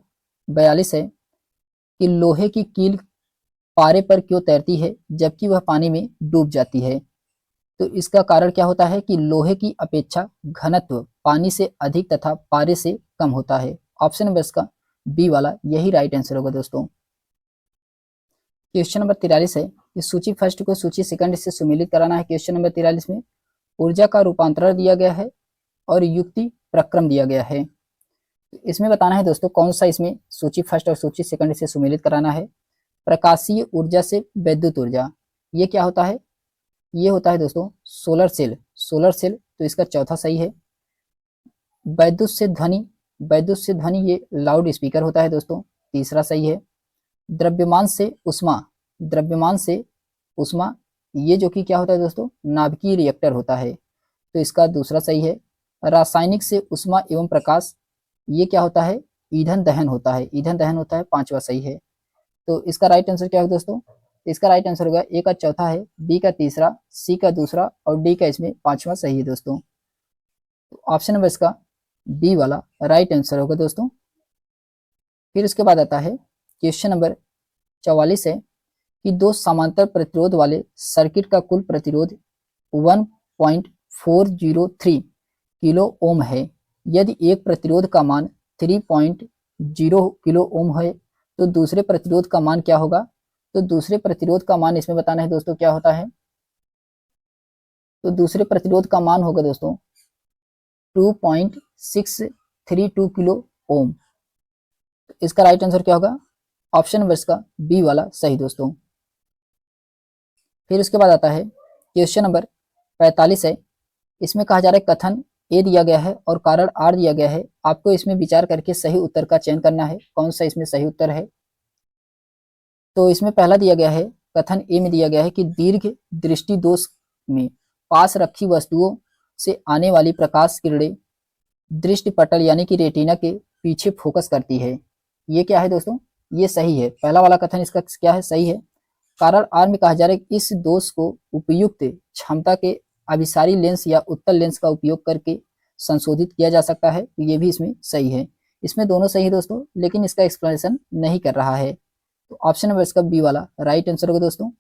42 है कि लोहे की कील पारे पर क्यों तैरती है जबकि वह पानी में डूब जाती है। तो इसका कारण क्या होता है कि लोहे की अपेक्षा घनत्व पानी से अधिक तथा पारे से कम होता है। ऑप्शन नंबर इसका बी वाला यही राइट आंसर होगा दोस्तों। क्वेश्चन नंबर 43 है कि सूची फर्स्ट को सूची सेकंड से सुमेलित कराना है। क्वेश्चन नंबर 43 में ऊर्जा का रूपांतरण दिया गया है और युक्ति प्रक्रम दिया गया है। इसमें बताना है दोस्तों कौन सा इसमें सूची फर्स्ट और सूची सेकंड से सुमेलित कराना है। प्रकाशीय ऊर्जा से वैद्युत ऊर्जा, ये क्या होता है, ये होता है दोस्तों सोलर सेल, सोलर सेल, तो इसका चौथा सही है। वैद्युत से ध्वनि, वैद्युत से ध्वनि ये लाउड स्पीकर होता है दोस्तों, तीसरा सही है। द्रव्यमान से उष्मा, द्रव्यमान से उष्मा ये जो कि क्या होता है दोस्तों, नाभिकीय रिएक्टर होता है, तो इसका दूसरा सही है। रासायनिक से उष्मा एवं प्रकाश ये क्या होता है, ईंधन दहन होता है, ईंधन दहन होता है, पांचवा सही है। तो इसका राइट आंसर क्या होगा दोस्तों, इसका राइट आंसर होगा ए का चौथा है, बी का तीसरा, सी का दूसरा और डी का इसमें पांचवा सही है दोस्तों। तो ऑप्शन नंबर इसका बी वाला राइट आंसर होगा दोस्तों। फिर उसके बाद आता है क्वेश्चन नंबर 44 है कि 2 समांतर प्रतिरोध वाले सर्किट का कुल प्रतिरोध 1.403 किलो ओम है। यदि एक प्रतिरोध का मान 3.0 किलो ओम है तो दूसरे प्रतिरोध का मान क्या होगा। तो दूसरे प्रतिरोध का मान इसमें बताना है दोस्तों क्या होता है, तो दूसरे प्रतिरोध का मान होगा दोस्तों 2.632 किलो ओम। तो इसका राइट आंसर क्या होगा, ऑप्शन नंबर इसका बी वाला सही दोस्तों। फिर उसके बाद आता है क्वेश्चन नंबर 45 है। इसमें कहा जा रहा है कथन ए दिया गया है और कारण आर दिया गया है। आपको इसमें विचार करके सही उत्तर का चयन करना है, कौन सा इसमें सही उत्तर है। तो इसमें पहला दिया गया है, कथन ए में दिया गया है कि दीर्घ दृष्टि दोष में पास रखी वस्तुओं से आने वाली प्रकाश किरणें दृष्टि पटल यानी कि रेटिना के पीछे फोकस करती है। ये क्या है दोस्तों, ये सही है। पहला वाला कथन इसका क्या है, सही है। कारण आर में कहा जा रहा है कि इस दोष को उपयुक्त क्षमता के अभिसारी लेंस या उत्तल लेंस का उपयोग करके संशोधित किया जा सकता है। तो ये भी इसमें सही है। इसमें दोनों सही है दोस्तों, लेकिन इसका एक्सप्लेनेशन नहीं कर रहा है। तो ऑप्शन नंबर इसका बी वाला राइट आंसर होगा दोस्तों।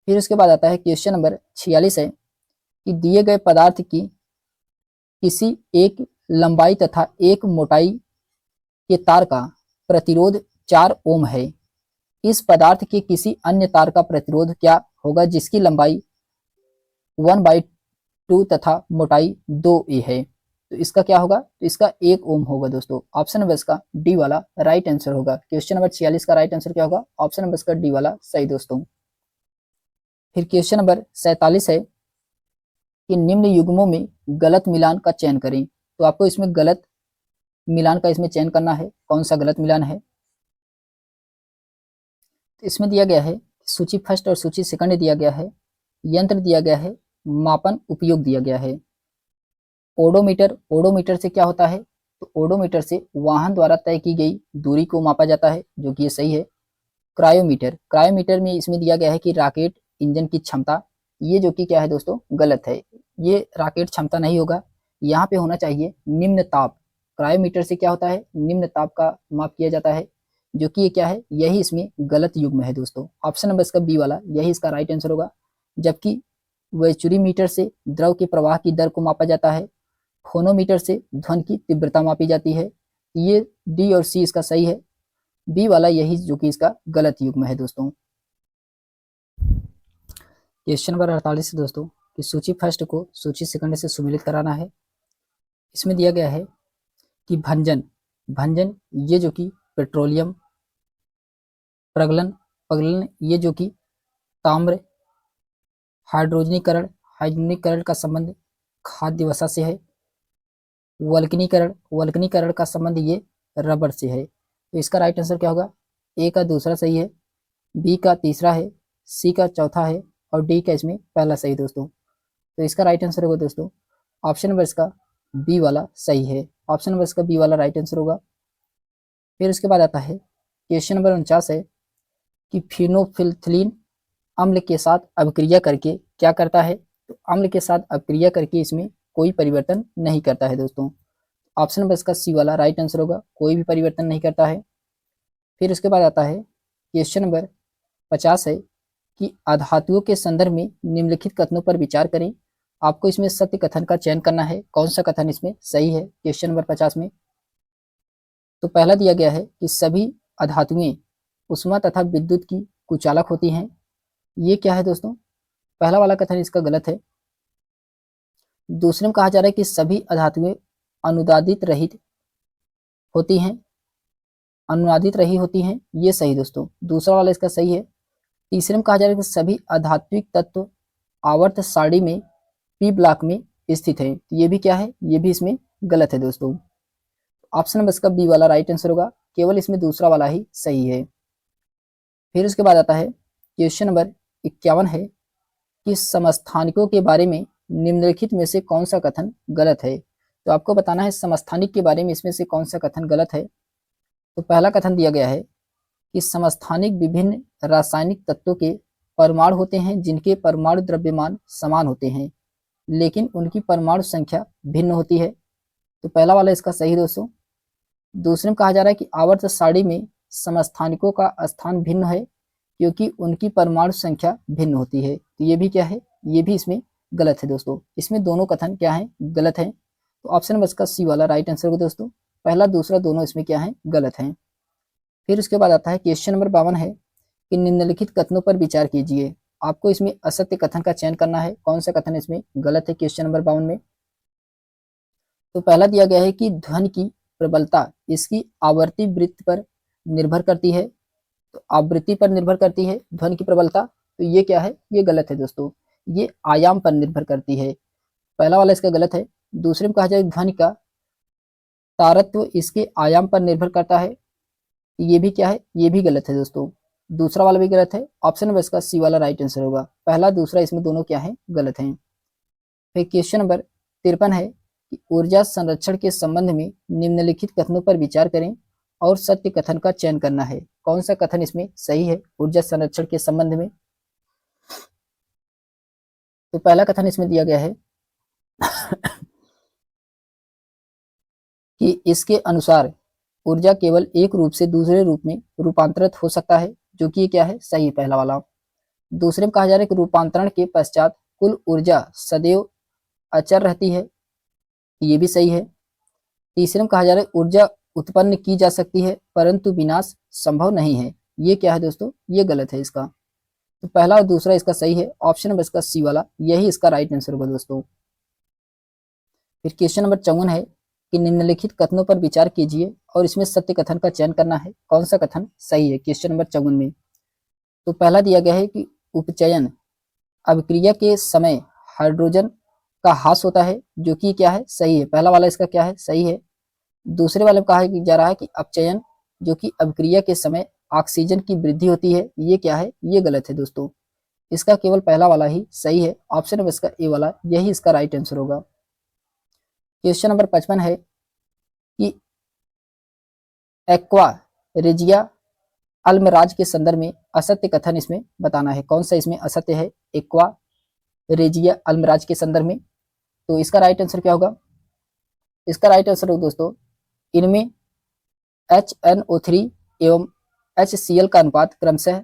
फिर उसके बाद आता है क्वेश्चन नंबर 46 है कि दिए गए पदार्थ की किसी एक लंबाई तथा एक मोटाई के तार का प्रतिरोध 4 ओम है। इस पदार्थ के किसी अन्य तार का प्रतिरोध क्या होगा जिसकी लंबाई 1/2 तथा मोटाई 2a है। तो इसका क्या होगा, तो इसका 1 ओम होगा दोस्तों। ऑप्शन नंबर इसका डी वाला राइट आंसर होगा। क्वेश्चन नंबर 46 का राइट आंसर क्या होगा, ऑप्शन नंबर इसका डी वाला सही दोस्तों। फिर क्वेश्चन नंबर 47 है कि निम्न युग्मों में गलत मिलान का चयन करें। तो आपको इसमें गलत मिलान का इसमें चयन करना है, कौन सा गलत मिलान है। तो इसमें दिया गया है सूची फर्स्ट और सूची सेकंड दिया गया है, यंत्र दिया गया है, मापन उपयोग दिया गया है। ओडोमीटर, ओडोमीटर से क्या होता है, तो ओडोमीटर से वाहन द्वारा तय की गई दूरी को मापा जाता है, जो कि ये सही है। क्रायोमीटर, क्रायोमीटर में इसमें दिया गया है कि रॉकेट इंजन की क्षमता, ये जो कि क्या है दोस्तों, गलत है। ये रॉकेट क्षमता नहीं होगा, यहाँ पे होना चाहिए निम्न ताप। क्रायोमीटर से क्या होता है, निम्न ताप का माप किया जाता है, जो कि ये क्या है, यही इसमें गलत युग्म है दोस्तों। ऑप्शन नंबर इसका बी वाला यही इसका राइट आंसर होगा। जबकि वैचुरीमीटर से द्रव के प्रवाह की दर को मापा जाता है, फोनोमीटर से ध्वनि की तीव्रता मापी जाती है। ये डी और सी इसका सही है, बी वाला यही जो कि इसका गलत युग्म है दोस्तों। क्वेश्चन नंबर 48 दोस्तों कि सूची फर्स्ट को सूची सेकंड से सुमेलित कराना है। इसमें दिया गया है कि भंजन, भंजन ये जो कि पेट्रोलियम, प्रगलन, पगलन ये जो कि ताम्र, हाइड्रोजनीकरण, हाइड्रोजनीकरण का संबंध खाद्य वसा से है। वल्कनीकरण, वल्कनीकरण का संबंध ये रबर से है। तो इसका राइट आंसर क्या होगा, ए का दूसरा सही है, बी का तीसरा है, सी का चौथा है और डी का इसमें पहला सही दोस्तों। तो इसका राइट आंसर होगा दोस्तों ऑप्शन नंबर इसका बी वाला सही है। ऑप्शन नंबर इसका बी वाला राइट आंसर होगा। फिर उसके बाद आता है क्वेश्चन नंबर 49 है कि फिनोल्फथलीन अम्ल के साथ अभिक्रिया करके क्या करता है। तो अम्ल के साथ अभिक्रिया करके इसमें कोई परिवर्तन नहीं करता है दोस्तों। ऑप्शन नंबर इसका सी वाला राइट आंसर होगा, कोई भी परिवर्तन नहीं करता है। फिर उसके बाद आता है क्वेश्चन नंबर 50 है कि अधातुओं के संदर्भ में निम्नलिखित कथनों पर विचार करें। आपको इसमें सत्य कथन का चयन करना है, कौन सा कथन इसमें सही है। क्वेश्चन नंबर 50 में तो पहला दिया गया है कि सभी अधातुएं उष्मा तथा विद्युत की कुचालक होती हैं। ये क्या है दोस्तों, पहला वाला कथन इसका गलत है। दूसरे में कहा जा रहा है कि सभी अधातुएं अनुदादित रहित होती हैं, अनुनादित रही होती हैं, ये सही दोस्तों, दूसरा वाला इसका सही है। तीसरे में कहा जा रहा है कि सभी आध्यात्मिक तत्व आवर्त सारणी में पी ब्लॉक में स्थित है। तो ये भी क्या है, ये भी इसमें गलत है दोस्तों। ऑप्शन नंबर इसका बी वाला राइट आंसर होगा, केवल इसमें दूसरा वाला ही सही है। फिर उसके बाद आता है क्वेश्चन नंबर 51 है कि समस्थानिकों के बारे में निम्नलिखित में से कौन सा कथन गलत है। तो आपको बताना है समस्थानिक के बारे में इसमें से कौन सा कथन गलत है। तो पहला कथन दिया गया है कि समस्थानिक विभिन्न रासायनिक तत्वों के परमाणु होते हैं जिनके परमाणु द्रव्यमान समान होते हैं लेकिन उनकी परमाणु संख्या भिन्न होती है। तो पहला वाला इसका सही दोस्तों। दूसरे में कहा जा रहा है कि आवर्त सारणी में समस्थानिकों का स्थान भिन्न है क्योंकि उनकी परमाणु संख्या भिन्न होती है। तो ये भी क्या है, ये भी इसमें गलत है दोस्तों। इसमें दोनों कथन क्या है, गलत है। तो ऑप्शन नंबर इसका सी वाला राइट आंसर होगा दोस्तों, पहला दूसरा दोनों इसमें क्या है, गलत है। फिर उसके बाद आता है क्वेश्चन नंबर 52 है कि निम्नलिखित कथनों पर विचार कीजिए। आपको इसमें असत्य कथन का चयन करना है, कौन सा कथन इसमें गलत है क्वेश्चन नंबर 52 में। तो पहला दिया गया है कि ध्वनि की प्रबलता इसकी आवर्ती वृत्त पर निर्भर करती है। तो आवृत्ति पर निर्भर करती है ध्वनि की प्रबलता, तो ये क्या है, ये गलत है दोस्तों, ये आयाम पर निर्भर करती है। पहला वाला इसका गलत है। दूसरे में कहा जाए ध्वनि का तारत्व इसके आयाम पर निर्भर करता है, ये भी क्या है, ये भी गलत है दोस्तों। दूसरा वाला भी गलत है। ऑप्शन नंबर इसका सी वाला राइट आंसर होगा। पहला दूसरा इसमें दोनों क्या है, गलत हैं। फिर क्वेश्चन नंबर 53 है कि ऊर्जा संरक्षण के संबंध में निम्नलिखित कथनों पर विचार करें और सत्य कथन का चयन करना है। कौन सा कथन इसमें सही है ऊर्जा संरक्षण के संबंध में? तो पहला कथन इसमें दिया गया है कि इसके अनुसार ऊर्जा केवल एक रूप से दूसरे रूप में रूपांतरित हो सकता है, जो कि क्या है, सही है पहला वाला। दूसरे में कहा जा रहा है कि रूपांतरण के पश्चात कुल ऊर्जा सदैव अचर रहती है, ये भी सही है। तीसरे में कहा जा रहा है ऊर्जा उत्पन्न की जा सकती है परंतु विनाश संभव नहीं है, ये क्या है दोस्तों, ये गलत है इसका। तो पहला और दूसरा इसका सही है। ऑप्शन नंबर इसका सी वाला यही इसका राइट आंसर होगा दोस्तों। फिर क्वेश्चन नंबर 54 है कि निम्नलिखित कथनों पर विचार कीजिए और इसमें सत्य कथन का चयन करना है। कौन सा कथन सही है क्वेश्चन नंबर 54 में? तो पहला दिया गया है कि उपचयन अभिक्रिया के समय हाइड्रोजन का ह्रास होता है, जो कि क्या है, सही है। पहला वाला इसका क्या है, सही है। दूसरे वाले में कहा जा रहा है कि अपचयन जो कि अभिक्रिया के समय ऑक्सीजन की वृद्धि होती है, ये क्या है, ये गलत है दोस्तों। इसका केवल पहला वाला ही सही है। ऑप्शन नंबर इसका ए वाला यही इसका राइट आंसर होगा। क्वेश्चन नंबर 55 है कि एक्वा रेजिया अल्मराज के संदर्भ में असत्य कथन इसमें बताना है। कौन सा इसमें असत्य है एक्वा रेजिया अल्मराज के संदर्भ में? तो इसका राइट आंसर क्या होगा? इसका राइट आंसर होगा दोस्तों, इनमें HNO3 एवं HCl का अनुपात क्रमशः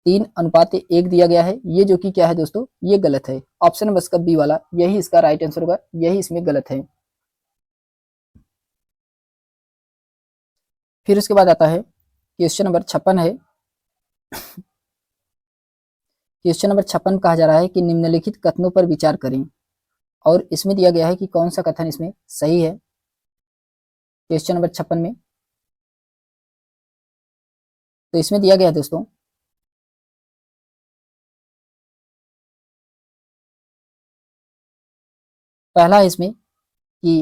3:1 दिया गया है, ये जो कि क्या है दोस्तों, ये गलत है। ऑप्शन नंबर इसका बी वाला यही इसका राइट आंसर होगा, यही इसमें गलत है। फिर उसके बाद आता है क्वेश्चन नंबर 56 है। क्वेश्चन नंबर 56 कहा जा रहा है कि निम्नलिखित कथनों पर विचार करें और इसमें दिया गया है कि कौन सा कथन इसमें सही है। क्वेश्चन नंबर 56 में तो इसमें दिया गया है दोस्तों, पहला है इसमें कि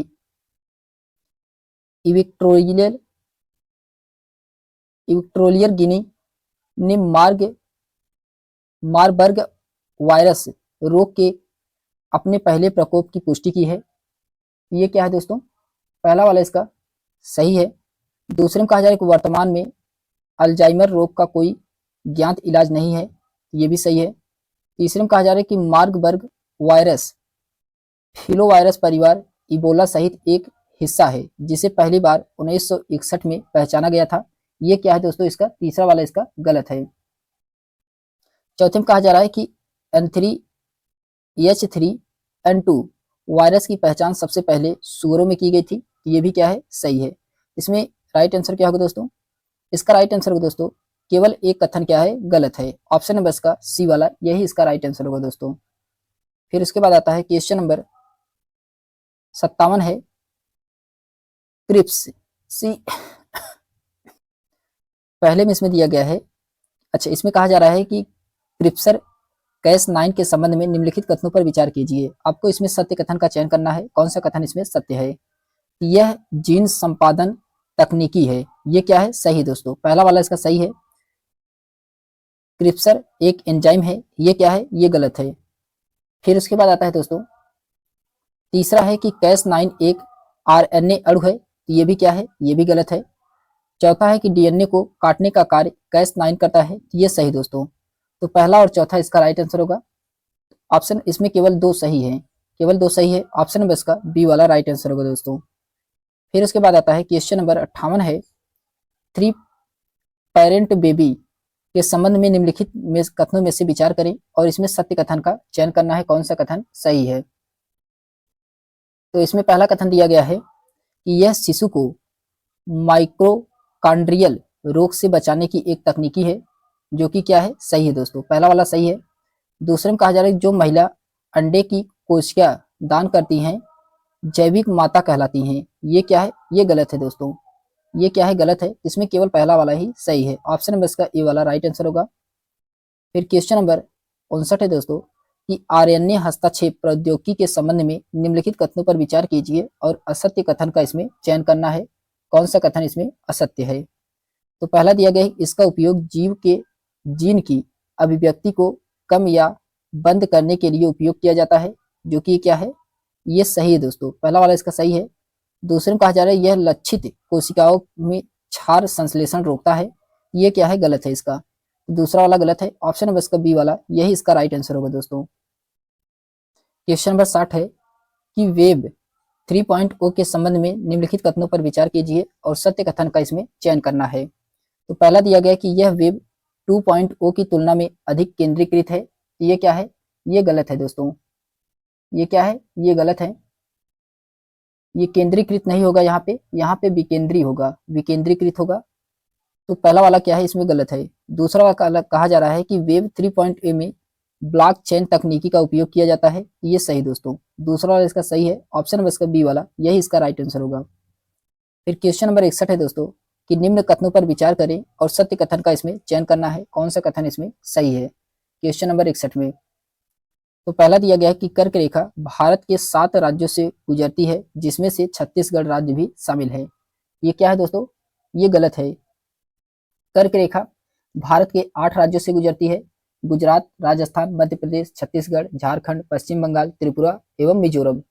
इविक्ट्रोलियर गिनी ने मारबर्ग वायरस रोग के अपने पहले प्रकोप की पुष्टि की है, ये क्या है दोस्तों, पहला वाला इसका सही है। दूसरे में कहा जा रहा है कि वर्तमान में अल्जाइमर रोग का कोई ज्ञात इलाज नहीं है, ये भी सही है। तीसरे में कहा जा रहा है कि मार्बर्ग वायरस फिलोवायरस परिवार इबोला सहित एक हिस्सा है जिसे पहली बार 1961 में पहचाना गया था, ये क्या है दोस्तों, इसका तीसरा वाला इसका गलत है। चौथे में कहा जा रहा है कि N3H3N2 वायरस की पहचान सबसे पहले सुअरों में की गई थी, ये भी क्या है, सही है। इसमें राइट आंसर क्या होगा दोस्तों? इसका राइट आंसर होगा दोस्तों, केवल एक कथन क्या है, गलत है। ऑप्शन नंबर इसका सी वाला यही इसका राइट आंसर होगा दोस्तों। फिर उसके बाद आता है क्वेश्चन नंबर 57 है क्रिप्स सी। पहले में इसमें दिया गया है, अच्छा इसमें कहा जा रहा है कि क्रिप्सर Cas9 के संबंध में निम्नलिखित कथनों पर विचार कीजिए। आपको इसमें सत्य कथन का चयन करना है। कौन सा कथन इसमें सत्य है? यह जीन संपादन तकनीकी है, ये क्या है, सही दोस्तों। पहला वाला इसका सही है। क्रिप्सर एक एंजाइम है, ये क्या है, ये गलत है। फिर उसके बाद आता है दोस्तों तीसरा है कि Cas9 एक RNA अणु है, तो ये भी क्या है, ये भी गलत है। चौथा है कि डीएनए को काटने का कार्य Cas9 करता है, ये सही दोस्तों। तो पहला और चौथा इसका राइट आंसर होगा। ऑप्शन इसमें केवल दो सही है, केवल दो सही है। ऑप्शन नंबर इसका बी वाला राइट आंसर होगा दोस्तों। फिर उसके बाद आता है क्वेश्चन नंबर 58 है 3 पेरेंट बेबी के संबंध में निम्नलिखित कथनों में से विचार करें और इसमें सत्य कथन का चयन करना है। कौन सा कथन सही है? तो इसमें पहला कथन दिया गया है कि यह शिशु को माइक्रोकांड्रियल रोग से बचाने की एक तकनीकी है, जो कि क्या है, सही है दोस्तों। पहला वाला सही है। दूसरे में कहा जा रहा है जो महिला अंडे की कोशिका दान करती हैं जैविक माता कहलाती हैं, ये क्या है, ये गलत है दोस्तों। ये क्या है, गलत है। इसमें केवल पहला वाला ही सही है। ऑप्शन नंबर इसका ए वाला राइट आंसर होगा। फिर क्वेश्चन नंबर 59 है दोस्तों कि आरएनए हस्तक्षेप प्रौद्योगिकी के संबंध में निम्नलिखित कथनों पर विचार कीजिए और असत्य कथन का इसमें चयन करना है। कौन सा कथन इसमें असत्य है? तो पहला दिया गया है, इसका उपयोग जीव के जीन की अभिव्यक्ति को कम या बंद करने के लिए उपयोग किया जाता है, जो कि क्या है, ये सही है दोस्तों, पहला वाला इसका सही है। दूसरे में कहा जा रहा है यह लक्षित कोशिकाओं में क्षार संश्लेषण रोकता है, ये क्या है, गलत है इसका, दूसरा वाला गलत है। ऑप्शन नंबर इसका बी वाला यही इसका राइट आंसर होगा दोस्तों। क्वेश्चन नंबर 60 है कि वेब 3.0 के संबंध में निम्नलिखित कथनों पर विचार कीजिए और सत्य कथन का इसमें चयन करना है। तो पहला दिया गया कि यह वेब 2.0 की तुलना में अधिक केंद्रीकृत है, ये क्या है, ये गलत है दोस्तों, ये क्या है, ये गलत है, ये केंद्रीकृत नहीं होगा, यहाँ पे विकेंद्री होगा, विकेंद्रीकृत होगा। तो पहला वाला क्या है, इसमें गलत है। दूसरा वाला कहा जा रहा है कि वेब 3.0 में ब्लॉकचेन तकनीकी का उपयोग किया जाता है, ये सही दोस्तों, दूसरा वाला इसका सही है। ऑप्शन नंबर इसका बी वाला यही इसका राइट आंसर होगा। फिर क्वेश्चन नंबर 61 है दोस्तों कि निम्न कथनों पर विचार करें और सत्य कथन का इसमें चयन करना है, कौन सा कथन इसमें सही है। क्वेश्चन नंबर 61 में तो पहला दिया गया है कि कर्क रेखा भारत के 7 राज्यों से गुजरती है, जिसमें से छत्तीसगढ़ राज्य भी शामिल है, ये क्या है दोस्तों, ये गलत है। कर्क रेखा भारत के 8 राज्यों से गुजरती है, गुजरात, राजस्थान, मध्य प्रदेश, छत्तीसगढ़, झारखंड, पश्चिम बंगाल, त्रिपुरा एवं मिजोरम।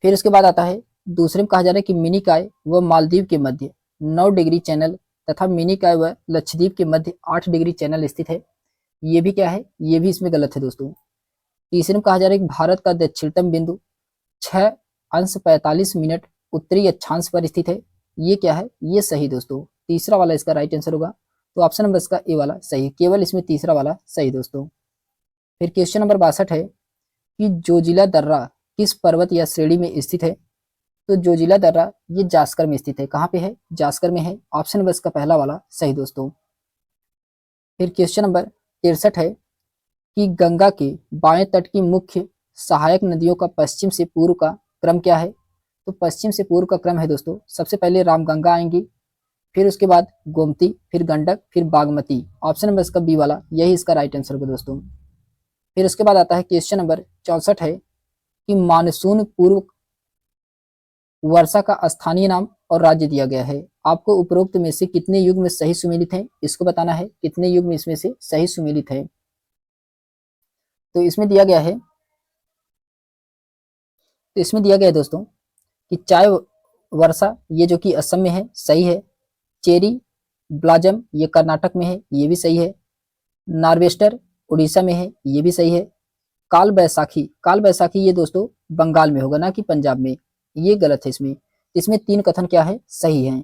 फिर उसके बाद आता है, दूसरे में कहा जा रहा है कि मिनिकॉय व मालदीव के मध्य 9 डिग्री चैनल तथा मिनिकॉय व लक्षद्वीप के मध्य 8 डिग्री चैनल स्थित है, ये भी क्या है, ये भी इसमें गलत है दोस्तों। तीसरे में कहा जा रहा है कि भारत का दक्षिणतम बिंदु 6:45 उत्तरी अक्षांश पर स्थित है, ये क्या है, ये सही दोस्तों, तीसरा वाला इसका राइट आंसर होगा। तो ऑप्शन नंबर इसका ए वाला सही है, केवल इसमें तीसरा वाला सही दोस्तों। फिर क्वेश्चन नंबर 62 है कि जोजिला दर्रा किस पर्वत या श्रेणी में स्थित है। तो जोजिला दर्रा ये जास्कर में स्थित है, कहाँ पे है, जास्कर में है, ऑप्शन नंबर इसका पहला वाला सही दोस्तों। फिर क्वेश्चन नंबर 63 है कि गंगा के बाएं तट की मुख्य सहायक नदियों का पश्चिम से पूर्व का क्रम क्या है। तो पश्चिम से पूर्व का क्रम है दोस्तों, सबसे पहले रामगंगा आएंगी, फिर उसके बाद गोमती, फिर गंडक, फिर बागमती, ऑप्शन नंबर इसका बी वाला यही इसका राइट आंसर होगा दोस्तों। फिर उसके बाद आता है क्वेश्चन नंबर 64 है कि मानसून पूर्व वर्षा का स्थानीय नाम और राज्य दिया गया है, आपको उपरोक्त में से कितने युग में सही सुमेलित है, इसको बताना है, कितने युग में इसमें से सही सुमेलित है। तो इसमें दिया गया है, दोस्तों कि चाय वर्षा ये जो कि असम में है, सही है। चेरी ब्लाजम ये कर्नाटक में है, ये भी सही है। नार्वेस्टर उड़ीसा में है, ये भी सही है। काल बैसाखी ये दोस्तों बंगाल में होगा, ना कि पंजाब में, ये गलत है इसमें 3 कथन क्या है, सही है,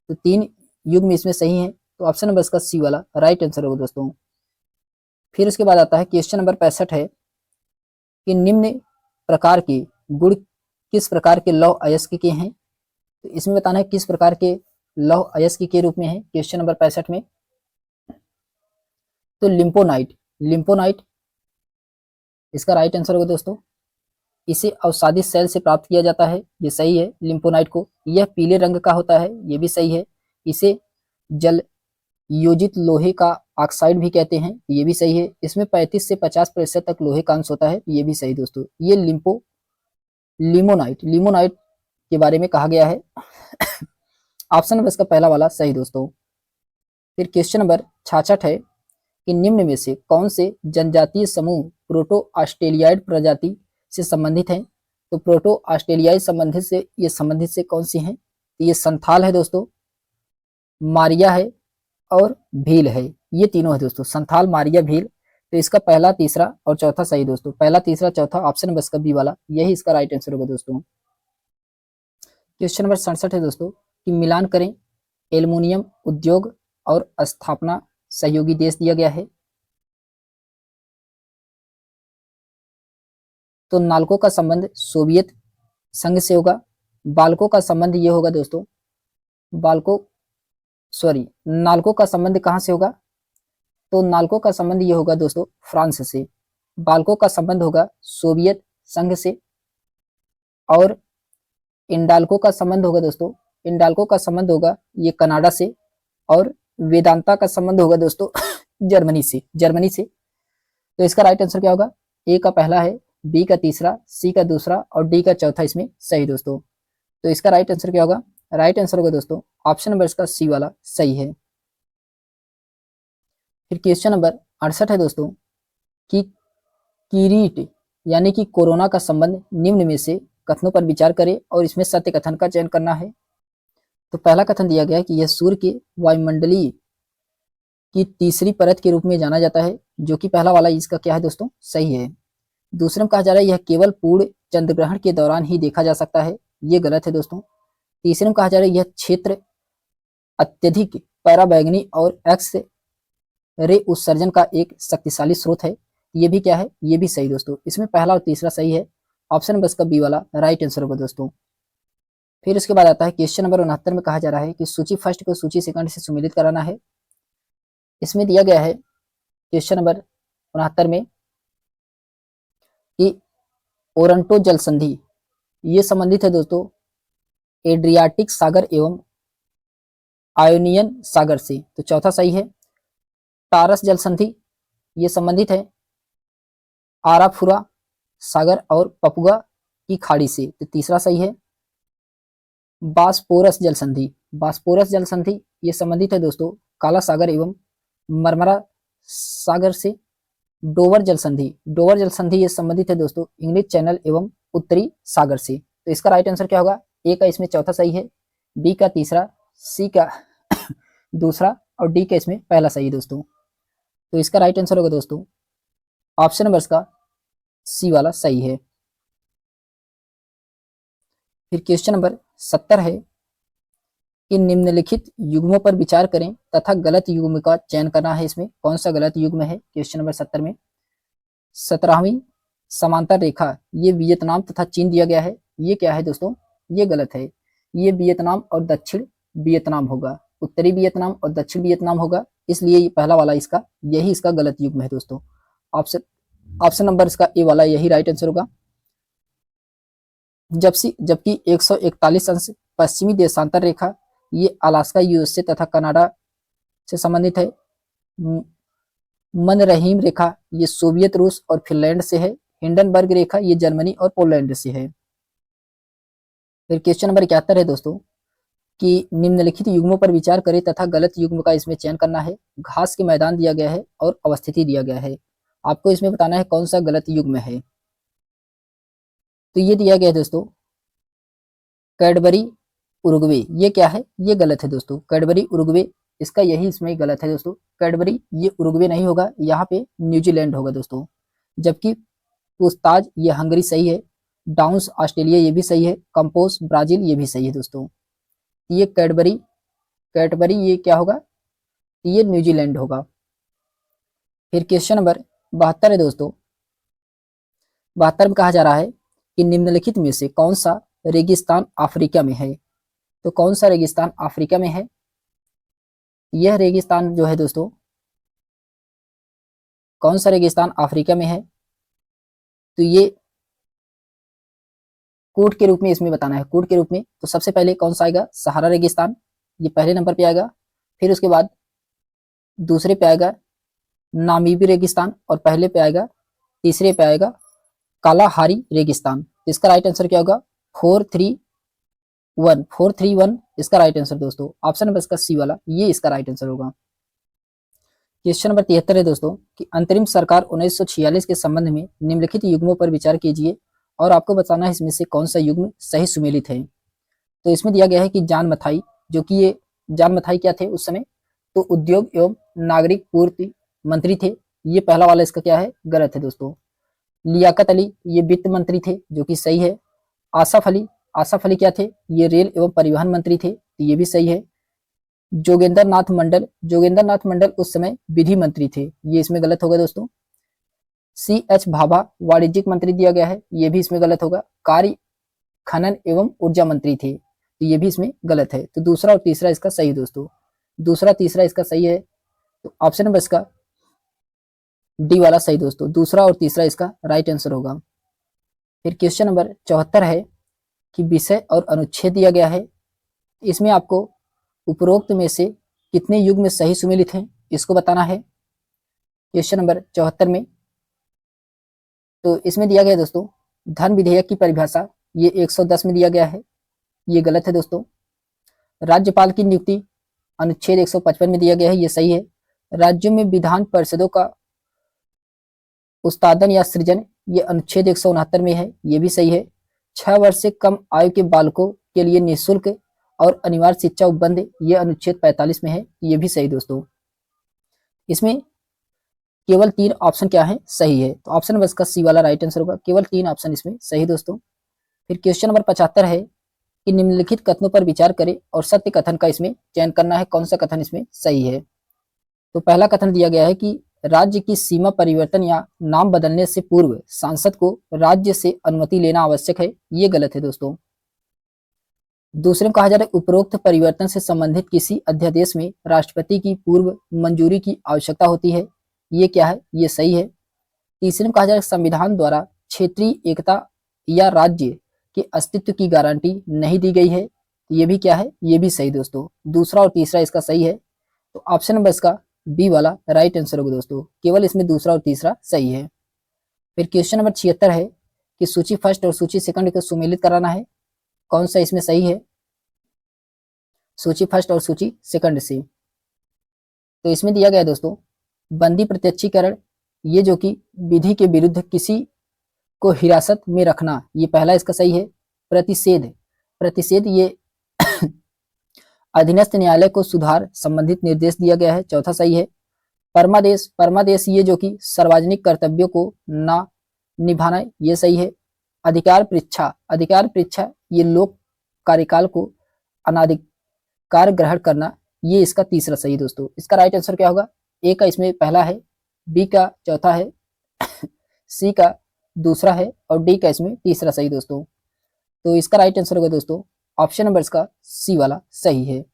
तो 3 युग में इसमें सही है, तो ऑप्शन नंबर इसका सी वाला राइट आंसर होगा दोस्तों। फिर उसके बाद आता है क्वेश्चन नंबर 65 है कि निम्न प्रकार के गुण किस प्रकार के लौह अयस्क के हैं। तो इसमें बताना है किस प्रकार के लौह अयस्क के रूप में है, क्वेश्चन नंबर 65 में। तो लिम्पोनाइट इसका राइट आंसर होगा दोस्तों। इसे अवसादी सेल से प्राप्त किया जाता है, ये सही है। लिम्पोनाइट को यह पीले रंग का होता है, ये भी सही है। इसे जल योजित लोहे का ऑक्साइड भी कहते हैं, ये भी सही है। इसमें 35 से 50% तक लोहे का अंश होता है, ये भी सही दोस्तों। ये लिमोनाइट के बारे में कहा गया है, ऑप्शन नंबर इसका पहला वाला सही दोस्तों। फिर क्वेश्चन नंबर 66 है कि निम्न में से कौन से जनजातीय समूह प्रोटो ऑस्ट्रेलियाइड प्रजाति से संबंधित हैं। तो प्रोटो ऑस्ट्रेलियाई संबंधित से कौन सी हैं, तो ये संथाल है दोस्तों, मारिया है और भील है, ये तीनों है दोस्तों, संथाल, मारिया, भील। तो इसका पहला, तीसरा और चौथा सही दोस्तों, पहला, तीसरा, चौथा, ऑप्शन नंबर इसका बी वाला यही इसका राइट आंसर होगा दोस्तों। क्वेश्चन नंबर 67 है दोस्तों कि मिलान करें, एल्युमिनियम उद्योग और स्थापना सहयोगी देश दिया गया है। तो नाल्को का संबंध सोवियत संघ से होगा, बाल्को का संबंध ये होगा दोस्तों, नाल्को का संबंध कहां से होगा। तो नाल्को का संबंध ये होगा दोस्तों फ्रांस से, बाल्को का संबंध होगा सोवियत संघ से, और इंडाल्को का संबंध होगा दोस्तों, इंडाल्को का संबंध होगा ये कनाडा से, और वेदांता का संबंध होगा दोस्तों जर्मनी से। तो इसका राइट आंसर क्या होगा, ए का पहला है, बी का तीसरा, सी का दूसरा और डी का चौथा इसमें सही दोस्तों। तो इसका राइट आंसर क्या होगा? राइट आंसर होगा दोस्तों ऑप्शन नंबर इसका सी वाला सही है। फिर क्वेश्चन नंबर 68 है दोस्तों कि किरीट यानी कि कोरोना का संबंध निम्न में से कथनों पर विचार करें और इसमें सत्य कथन का चयन करना है। तो पहला कथन दिया गया है कि यह सूर्य के वायुमंडलीय की तीसरी परत के रूप में जाना जाता है, जो कि पहला वाला इसका क्या है दोस्तों? सही है। दूसरे में कहा जा रहा है यह केवल पूर्ण चंद्रग्रहण के दौरान ही देखा जा सकता है, ये गलत है दोस्तों। तीसरे में कहा जा रहा है यह क्षेत्र अत्यधिक पराबैंगनी और एक्स रे उत्सर्जन का एक शक्तिशाली स्रोत है, ये भी क्या है? ये भी सही दोस्तों। इसमें पहला और तीसरा सही है, ऑप्शन नंबर इसका बी वाला राइट आंसर होगा दोस्तों। फिर उसके बाद आता है क्वेश्चन नंबर 69 में कहा जा रहा है कि सूची फर्स्ट को सूची सेकंड से सुमेलित कराना है। इसमें दिया गया है क्वेश्चन नंबर 69 में कि ओरंटो जल संधि ये संबंधित है दोस्तों एड्रियाटिक सागर एवं आयोनियन सागर से, तो चौथा सही है। टारस जल संधि ये संबंधित है आराफुरा सागर और पपुआ की खाड़ी से, तो तीसरा सही है। बास्पोरस जल संधि, बास्पोरस जल संधि ये संबंधित है दोस्तों काला सागर एवं मरमरा सागर से। डोवर जल संधि, डोवर जल संधि ये संबंधित है दोस्तों इंग्लिश चैनल एवं उत्तरी सागर से, तो इसका राइट आंसर क्या होगा? ए का इसमें चौथा सही है, बी का तीसरा, सी का दूसरा और डी का इसमें पहला सही है दोस्तों। तो इसका राइट आंसर होगा दोस्तों ऑप्शन नंबर का सी वाला सही है। फिर क्वेश्चन नंबर 70 है कि निम्नलिखित युग्मों पर विचार करें तथा गलत युग्म का चयन करना है। इसमें कौन सा गलत युग्म है? क्वेश्चन नंबर 70 में 17वीं समांतर रेखा ये वियतनाम तथा चीन दिया गया है, ये क्या है दोस्तों? ये गलत है, ये वियतनाम और दक्षिण वियतनाम होगा, उत्तरी वियतनाम और दक्षिण वियतनाम होगा, इसलिए ये पहला वाला इसका यही इसका गलत युग्म है दोस्तों। ऑप्शन नंबर इसका ए वाला यही राइट आंसर होगा। जबकि 141 अंश पश्चिमी देशांतर रेखा ये अलास्का यूएसए तथा कनाडा से संबंधित है। मनरहीम रेखा ये सोवियत रूस और फिनलैंड से है। हिंडनबर्ग रेखा ये जर्मनी और पोलैंड से है। फिर क्वेश्चन नंबर 71 है दोस्तों कि निम्नलिखित युग्मों पर विचार करें तथा गलत युग्म का इसमें चयन करना है। घास के मैदान दिया गया है और अवस्थिति दिया गया है, आपको इसमें बताना है कौन सा गलत युग्म है। तो ये दिया गया है दोस्तों कैडबरी उरुग्वे, ये क्या है? ये गलत है दोस्तों, कैडबरी उरुग्वे इसका यही इसमें गलत है दोस्तों। कैडबरी ये उरुग्वे नहीं होगा, यहाँ पे न्यूजीलैंड होगा दोस्तों। जबकि पूछताछ ये हंगरी सही है, डाउन्स ऑस्ट्रेलिया ये भी सही है, कंपोज ब्राजील ये भी सही है दोस्तों। ये कैडबरी ये क्या होगा? ये न्यूजीलैंड होगा। फिर क्वेश्चन नंबर 72 है दोस्तों, 72 में कहा जा रहा है कि निम्नलिखित में से कौन सा रेगिस्तान अफ्रीका में है। तो कौन सा रेगिस्तान अफ्रीका में है? यह रेगिस्तान जो है दोस्तों कौन सा रेगिस्तान अफ्रीका में है? तो ये कोड के रूप में इसमें बताना है, कोड के रूप में। तो सबसे पहले कौन सा आएगा? सहारा रेगिस्तान, ये पहले नंबर पे आएगा। फिर उसके बाद दूसरे पे आएगा नामीबी रेगिस्तान और पहले पे आएगा तीसरे पे आएगा कालाहारी रेगिस्तान। इसका राइट आंसर क्या होगा? 431 इसका राइट आंसर दोस्तों। ऑप्शन नंबर इसका सी वाला ये इसका राइट आंसर होगा। क्वेश्चन नंबर 73 है दोस्तों कि अंतरिम सरकार 1946 के संबंध में निम्नलिखित युग्मों पर विचार कीजिए और आपको बताना है इसमें से कौन सा युग्म सही सुमेलित है। तो इसमें दिया गया है कि जान मथाई, जो कि ये जान मथाई क्या थे उस समय? तो उद्योग एवं नागरिक पूर्ति मंत्री थे, ये पहला वाला इसका क्या है? गलत है दोस्तों। लियाकत अली ये वित्त मंत्री थे, जो कि सही है। आसफ अली क्या थे? ये रेल एवं परिवहन मंत्री थे, तो ये भी सही है। जोगेंद्र नाथ मंडल उस समय विधि मंत्री थे, ये इसमें गलत होगा दोस्तों। CH भाभा वाणिज्यिक मंत्री दिया गया है, ये भी इसमें गलत होगा। कार्य खनन एवं ऊर्जा मंत्री थे, तो ये भी इसमें गलत है। तो दूसरा और तीसरा इसका सही है दोस्तों, दूसरा तीसरा इसका सही है। तो ऑप्शन नंबर इसका डी वाला सही दोस्तों, दूसरा और तीसरा इसका राइट आंसर होगा। फिर क्वेश्चन नंबर 74 है कि विषय और अनुच्छेद दिया गया है, इसमें आपको उपरोक्त में से कितने युग्म सही सुमेलित हैं इसको बताना है। क्वेश्चन नंबर 74 में तो इसमें दिया गया है दोस्तों धन विधेयक की परिभाषा ये 110 में दिया गया है, ये गलत है दोस्तों। राज्यपाल की नियुक्ति अनुच्छेद 155 में दिया गया है, ये सही है। राज्यों में विधान परिषदों का उत्पादन या सृजन ये अनुच्छेद 169 में है, ये भी सही है। 6 वर्ष से कम आयु के बालकों के लिए निःशुल्क और अनिवार्य शिक्षा उपबंध ये अनुच्छेद 45 में है, ये भी सही दोस्तों। इसमें केवल 3 ऑप्शन क्या है सही है, तो ऑप्शन नंबर इसका सी वाला राइट आंसर होगा। केवल 3 ऑप्शन इसमें सही दोस्तों। फिर क्वेश्चन नंबर 75 है कि निम्नलिखित कथनों पर विचार करें और सत्य कथन का इसमें चयन करना है, कौन सा कथन इसमें सही है। तो पहला कथन दिया गया है कि राज्य की सीमा परिवर्तन या नाम बदलने से पूर्व सांसद को राज्य से अनुमति लेना आवश्यक है, ये गलत है दोस्तों। दूसरे में कहा जा रहा है उपरोक्त परिवर्तन से संबंधित किसी अध्यादेश में राष्ट्रपति की पूर्व मंजूरी की आवश्यकता होती है, ये क्या है, ये सही है। तीसरे में कहा जा रहा है संविधान द्वारा क्षेत्रीय एकता या राज्य के अस्तित्व की गारंटी नहीं दी गई है, ये भी क्या है, ये भी सही दोस्तों। दूसरा और तीसरा इसका सही है, तो ऑप्शन नंबर इसका बी वाला राइट आंसर होगा दोस्तों। केवल इसमें दूसरा और तीसरा सही है। फिर क्वेश्चन नंबर 76 है कि सूची फर्स्ट और सूची सेकंड को सुमेलित कराना है, कौन सा इसमें सही है, सूची फर्स्ट और सूची सेकंड से। तो इसमें दिया गया दोस्तों बंदी प्रत्यक्षीकरण ये जो कि विधि के विरुद्ध किसी को हिरासत में रखना, ये पहला इसका सही है। प्रतिषेध प्रतिषेध ये अधीनस्थ न्यायालय को सुधार संबंधित निर्देश दिया गया है, चौथा सही है। परमादेश परमादेश ये जो कि सार्वजनिक कर्तव्यों को ना निभाना, ये सही है। अधिकार परीक्षा ये लोक कार्यकाल को अनाधिकार ग्रहण करना, ये इसका तीसरा सही दोस्तों। इसका राइट आंसर क्या होगा, ए का इसमें पहला है, बी का चौथा है, सी का दूसरा है और डी का इसमें तीसरा सही दोस्तों। तो इसका राइट आंसर होगा दोस्तों ऑप्शन नंबर इसका सी वाला सही है।